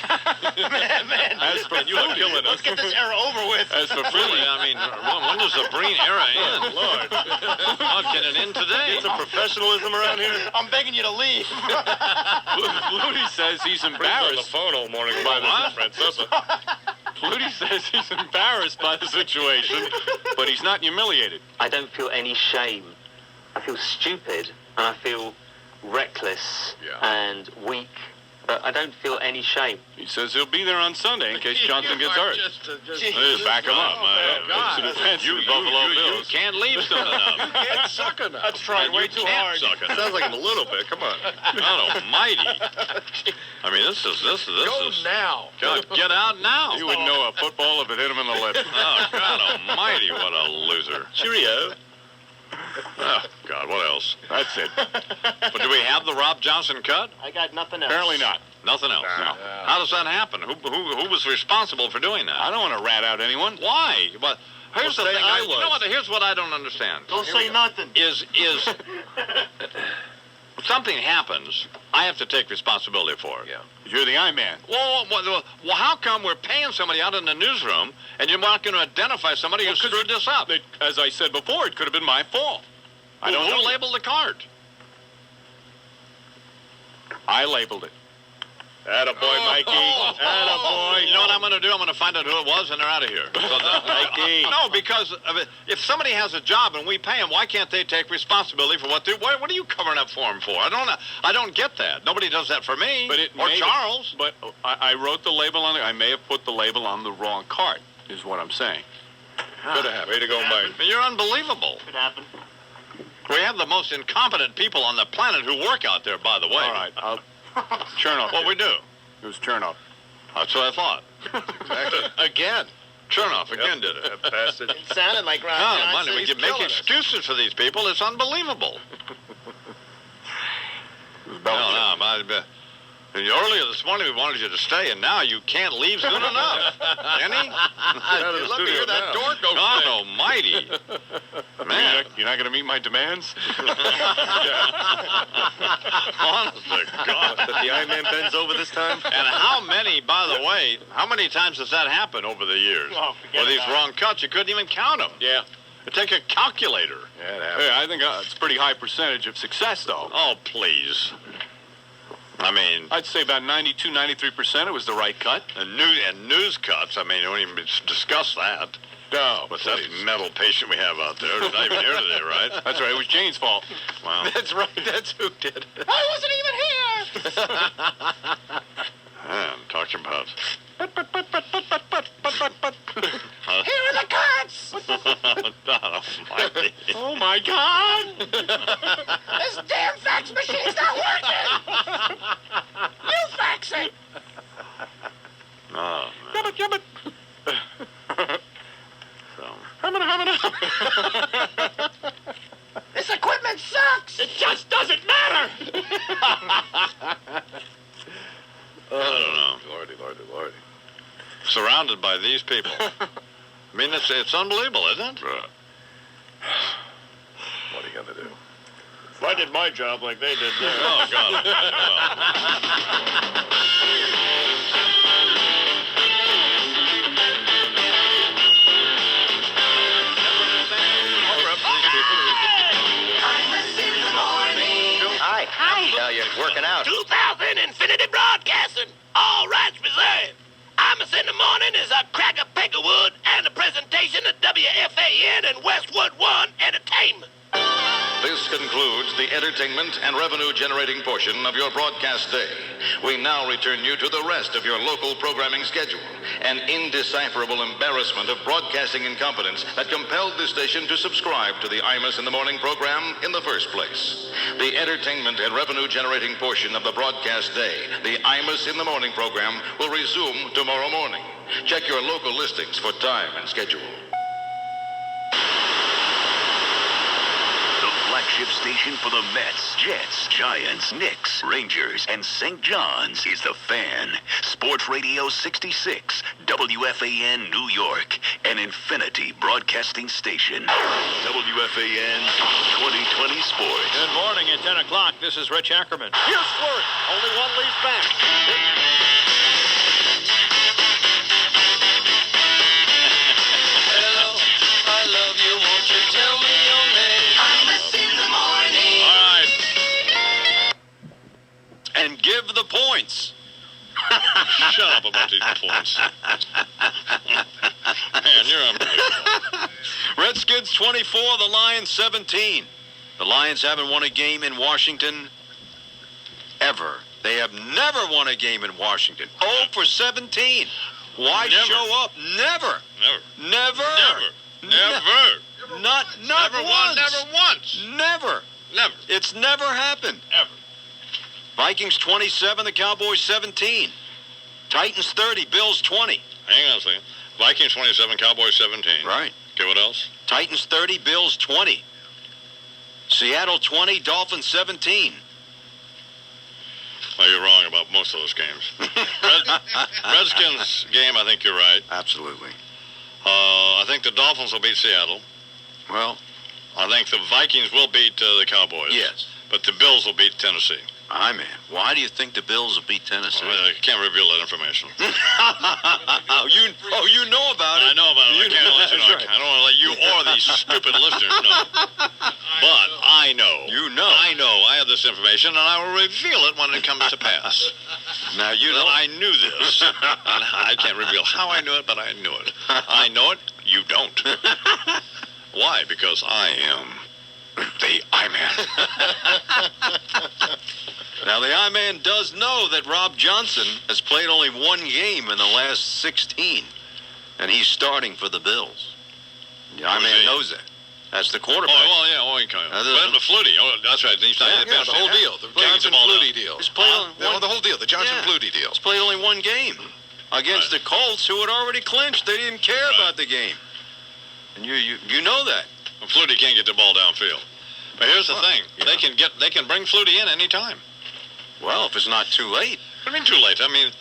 man. As for You are killing us. Let's get this era over with. As for Really, Flutie, I mean, when does the Breen era end? Lord. I'll get it in today. Get some professionalism around here. I'm begging you to leave. Flutie says he's On the embarrassed. phone all morning by What? Francesa. Flutie says he's embarrassed by the situation, but he's not humiliated. I don't feel any shame. I feel stupid and I feel reckless and weak, but I don't feel any shame. He says he'll be there on Sunday in case Johnson gets hurt. Just back him up. God. You Buffalo Bills. Can't leave soon enough. Can't suck enough. That's trying way too hard. Suck it. Sounds like him a little bit. Come on. God almighty. I mean, this is. Go now. God, get out now. You wouldn't know a football if it hit him in the lip. Oh, God almighty, what a loser. Cheerio. Oh, God, what else? That's it. But do we have the Rob Johnson cut? I got nothing else. Apparently not. Nothing else. No. How does that happen? Who was responsible for doing that? I don't want to rat out anyone. Why? But here's the Well, say thing. I You was. know what? Here's what I don't understand. Don't say nothing. Is if something happens, I have to take responsibility for it. Yeah. You're the I-man. Well, how come we're paying somebody out in the newsroom and you're not going to identify somebody who screwed this up? As I said before, it could have been my fault. I don't Who know. labeled the card? I labeled it. Attaboy, Mikey. Attaboy. You know what I'm going to do? I'm going to find out who it was, and they're out of here. Mikey. No, because if somebody has a job and we pay them, why can't they take responsibility for what they? What are you covering up for them for? I don't get that. Nobody does that for me. But it or may- Charles. But I wrote the label on it. I may have put the label on the wrong card, is what I'm saying. Could have happened. Way to go, Mike. You're unbelievable. Could happen. We have the most incompetent people on the planet who work out there, by the way. All right. Chernoff. What we do? It was Chernoff. That's what I thought. Exactly. Again. Chernoff again did it. That bastard. It sounded like Rob No, Johnson. money. We He's can make killing us. excuses for these people. It's unbelievable. It was No, earlier this morning we wanted you to stay, and now you can't leave soon enough. Any? Out of the Let me studio hear that now. door go. God almighty. Man. You're not going to meet my demands? Honest to God. That the I-Man bends over this time? And how many, by the way, how many times has that happened over the years? Oh, forget With these about it. wrong cuts, you couldn't even count them. Yeah. Take a calculator. Yeah, it happened. Hey, I think it's a pretty high percentage of success, though. Oh, please. I mean, I'd say about 92, 93% it was the right cut. and news cuts, I mean, we don't even discuss that. No, What's that mental patient we have out there? Who's not even here today, right? That's right. It was Jane's fault. Wow. That's right. That's who did it. I wasn't even here. Man, talking about... Here are the cuts. God almighty. Oh, my God. This damn fax machine's not working. You fax it. Oh, Yubbit. This equipment sucks. It just doesn't matter. I don't know. Lordy. Surrounded by these people. I mean, it's unbelievable, isn't it? What are you going to do? If I did my job like they did theirs. Oh, God. Hi. Hi. Now you're working out. 2000 Infinity Broadcasting. All rights reserved. Imus in the Morning is a cracker Peckerwood and a presentation of WFAN and Westwood One Entertainment. This concludes the entertainment and revenue-generating portion of your broadcast day. We now return you to the rest of your local programming schedule, an indecipherable embarrassment of broadcasting incompetence that compelled this station to subscribe to the Imus in the Morning program in the first place. The entertainment and revenue-generating portion of the broadcast day, the Imus in the Morning program, will resume tomorrow morning. Check your local listings for time and schedule. Flagship station for the Mets, Jets, Giants, Knicks, Rangers, and St. John's is the Fan. Sports Radio 66, WFAN New York, an Infinity Broadcasting station. WFAN 2020 Sports. Good morning at 10 o'clock. This is Rich Ackerman. Here's Flurry. Only one leaf back. Hello, I love you. Won't you tell me your name? Imus in the Morning. All right. And give the points. Shut up about these points. Man, you're unbelievable. Redskins 24, the Lions 17. The Lions haven't won a game in Washington ever. They have never won a game in Washington. 0 for 17. Why Never. show up? Never. Never. Never. Never. Not Never once. won. Never once. Never. Never. It's never happened. Ever. Vikings 27, the Cowboys 17. Titans 30, Bills 20. Hang on a second. Vikings 27, Cowboys 17. Right. Okay, what else? Titans 30, Bills 20. Seattle 20, Dolphins 17. Well, you're wrong about most of those games. Redskins game, I think you're right. Absolutely. I think the Dolphins will beat Seattle. Well, I think the Vikings will beat the Cowboys. Yes. But the Bills will beat Tennessee. Man. Why do you think the Bills will beat Tennessee? Well, I can't reveal that information. you know about it. I know about it. I can't let you know. Right. I don't want to let you or these stupid listeners know. But I know. You know. I know. I have this information, and I will reveal it when it comes to pass. Now, you know. I knew this. And I can't reveal how I knew it, but I knew it. I know it. You don't. Why? Because I am the I-Man. Now, the I-Man does know that Rob Johnson has played only one game in the last 16, and he's starting for the Bills. The I-Man knows that. That's the quarterback. Oh, well, yeah. Oh, okay. The Flutie. Oh, that's right. He's not Yeah, the whole deal. The Johnson Flutie deal. He's played the whole deal. The Johnson Flutie deal. He's played only one game against the Colts, who had already clinched. They didn't care about the game. And you know that. Well, Flutie can't get the ball downfield. But here's the thing. Yeah. They can bring Flutie in any time. Well, if it's not too late. I mean, too late. I mean,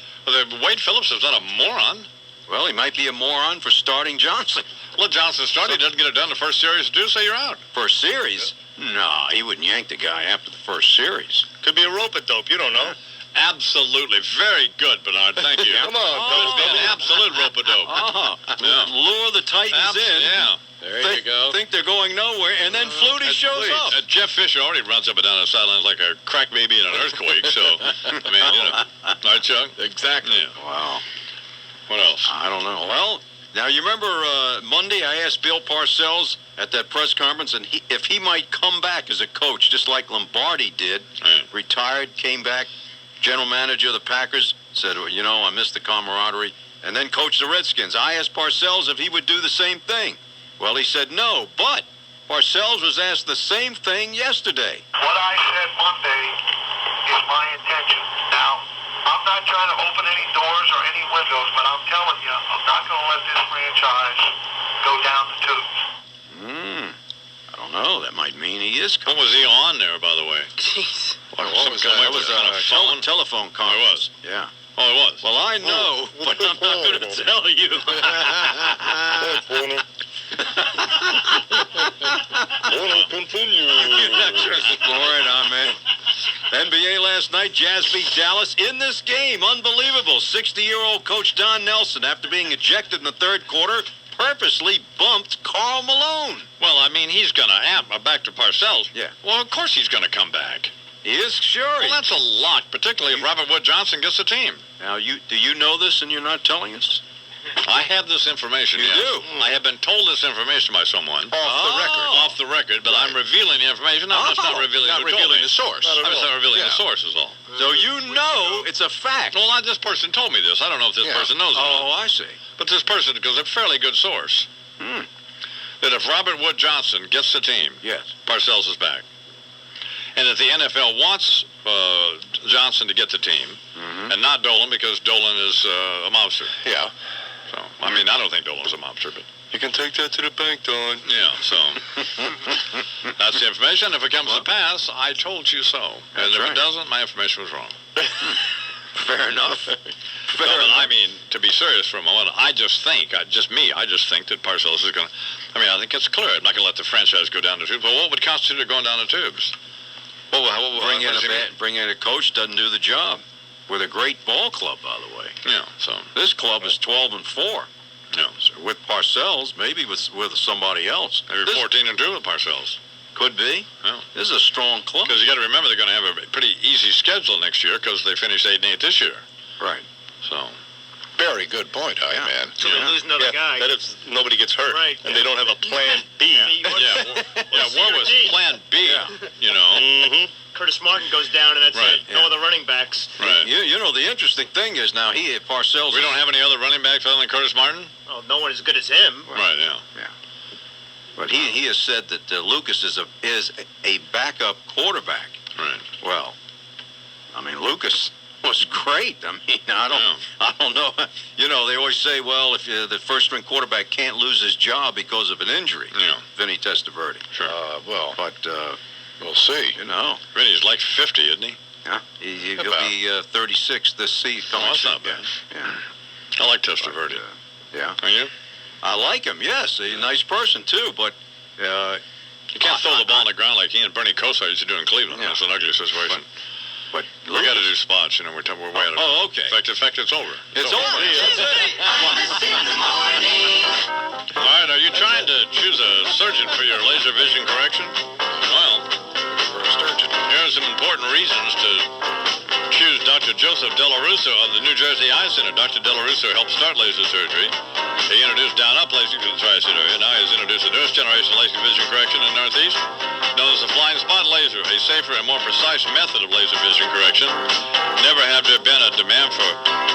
Wade Phillips is not a moron. Well, he might be a moron for starting Johnson. Let Johnson start. He doesn't get it done the first series to do, so you're out. First series? No, he wouldn't yank the guy after the first series. Could be a rope-a-dope. You don't know. Absolutely. Very good, Bernard. Thank you. Come on. Could be an absolute rope-a-dope. Lure the Titans in. Yeah. There you go. Think they're going nowhere, and then Flutie shows up. Jeff Fisher already runs up and down the sidelines like a crack baby in an earthquake, so, I mean, you know. Right, Chuck? Exactly. Yeah. Wow. What else? I don't know. Well, now you remember Monday I asked Bill Parcells at that press conference and if he might come back as a coach, just like Lombardi did. Right. Retired, came back, general manager of the Packers, said, well, you know, I miss the camaraderie, and then coached the Redskins. I asked Parcells if he would do the same thing. Well, he said no, but Parcells was asked the same thing yesterday. What I said Monday is my intention. Now, I'm not trying to open any doors or any windows, but I'm telling you, I'm not going to let this franchise go down the tubes. I don't know. That might mean he is What coming. was he on there, by the way? Jeez. What was that? That was a telephone conference. Oh, it was? Yeah. Oh, it was? Well, I know, but I'm not going to tell you. Continue. All right, man. NBA last night, Jazz beat Dallas in this game. Unbelievable. 60-year-old coach Don Nelson, after being ejected in the third quarter, purposely bumped Karl Malone. Well, I mean, he's going to back to Parcells. Yeah. Well, of course he's going to come back. He is sure. Well, that's a lock, particularly if Robert Wood Johnson gets the team. Now, do you know this and you're not telling us? I have this information. You yes. do? I have been told this information by someone. Off the record, but I'm revealing the information. I'm just not revealing Not who told revealing me. the source. I'm just not revealing the source is all. So you know it's a fact. Well, this person told me this. I don't know if this person knows it. Oh, I see. But this person goes a fairly good source. That if Robert Wood Johnson gets the team, yes, Parcells is back. And that the NFL wants Johnson to get the team, and not Dolan, because Dolan is a mobster. Yeah. So, I mean, I don't think Dolan's a mobster, but... You can take that to the bank, Dolan. Yeah, so... that's the information. If it comes to pass, I told you so. And if it doesn't, my information was wrong. Fair enough. I mean, to be serious for a moment, I just think that Parcells is going to... I mean, I think it's clear. I'm not going to let the franchise go down the tubes. Well, what would constitute it going down the tubes? Bring in a coach doesn't do the job. With a great ball club, by the way. Yeah. So this club is 12-4. Yeah. So with Parcells, maybe with somebody else. Maybe 14-2 with Parcells. Could be. Yeah. This is a strong club. Because you got to remember they're going to have a pretty easy schedule next year because they finished 8-8 this year. Right. So. Very good point, man. So they lose another guy. That if nobody gets hurt. Right. And they don't have a plan B. Where was plan B? You know. Curtis Martin goes down, and that's it. No other running backs. Right. You know, the interesting thing is now Parcells... We don't have any other running backs other than Curtis Martin? Oh, no one as good as him. Right, yeah. But he has said that Lucas is a backup quarterback. Right. Well, I mean, Lucas was great. I mean, I don't know. You know, they always say, well, if the first-string quarterback can't lose his job because of an injury. Yeah. Vinny Testaverde. Sure. But we'll see. You know. Vinny's like 50, isn't he? Yeah. He'll be 36 this season. Oh, that's not bad. Yeah. I like Testaverde. Yeah. Are you? I like him, yes. He's a nice person, too, but... you can't throw the ball on the ground like he and Bernie Kosar used to do in Cleveland. That's an ugly situation. But we got to do spots, you know. We're way out of... Oh, okay. In fact, it's over. It's over. All right, are you trying to choose a surgeon for your laser vision correction? Well, here are some important reasons to choose Dr. Joseph Della Russo of the New Jersey Eye Center. Dr. Della Russo helped start laser surgery. He introduced down-up LASIK to the tri-state area. Now he's introduced the newest generation LASIK vision correction in the Northeast, known as the flying spot laser, a safer and more precise method of laser vision correction. Never have there been a demand for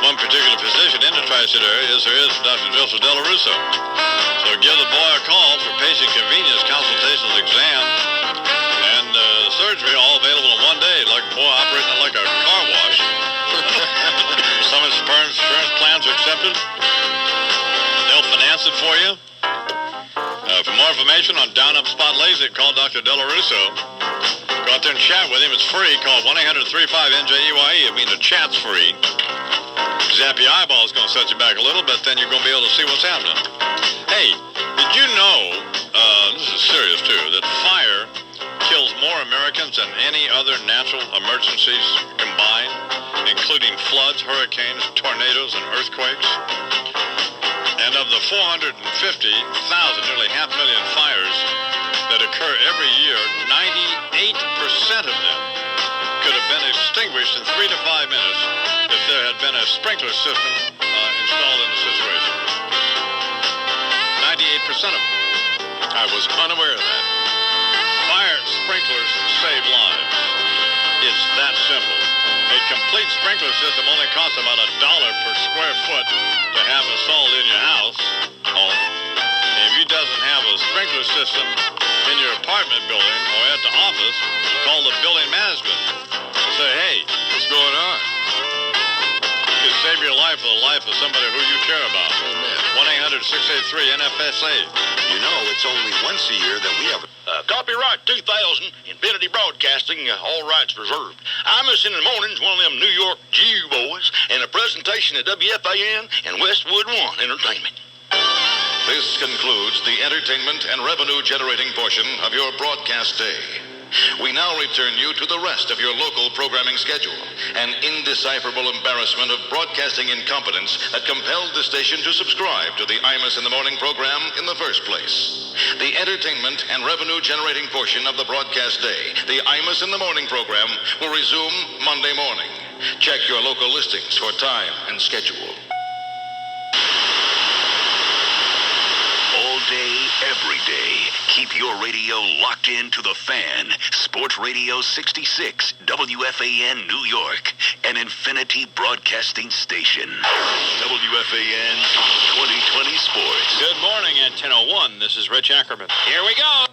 one particular physician in the tri-state area as there is for Dr. Joseph Della Russo. So give the boy a call for patient convenience, consultations, exam, and surgery, all available in one day. Like boy operating like a car wash. Some insurance plans are accepted. They'll finance it for you. For more information on down-up spot LASIK, call Dr. Della Russo. Go out there and chat with him. It's free. Call 1-800-35-NJEYE. I mean, the chat's free. Zap your eyeball is going to set you back a little, but then you're going to be able to see what's happening. Hey, did you know, this is serious too, that fire kills more Americans than any other natural emergencies combined, including floods, hurricanes, tornadoes, and earthquakes? And of the 450,000, nearly 500,000 fires that occur every year, 98% of them could have been extinguished in 3 to 5 minutes if there had been a sprinkler system installed in the situation. 98% of them. I was unaware of that. Fire sprinklers save lives. It's that simple. A complete sprinkler system only costs about $1 per square foot to have installed in your house, home. And if you doesn't have a sprinkler system in your apartment building or at the office, call the building management. Say, hey, what's going on? You can save your life or the life of somebody who you care about. 1-800-683-NFSA. You know, it's only once a year that we have... Copyright 2000, Infinity Broadcasting, all rights reserved. Imus in the Morning's one of them New York Jew boys, and a presentation at WFAN and Westwood One Entertainment. This concludes the entertainment and revenue-generating portion of your broadcast day. We now return you to the rest of your local programming schedule. An indecipherable embarrassment of broadcasting incompetence that compelled the station to subscribe to the Imus in the Morning program in the first place. The entertainment and revenue-generating portion of the broadcast day, the Imus in the Morning program, will resume Monday morning. Check your local listings for time and schedule. All day, every day, keep your radio locked in to the Fan. Sports Radio 66, WFAN New York, an Infinity Broadcasting station. WFAN 2020 Sports. Good morning at 10:01. This is Rich Ackerman. Here we go.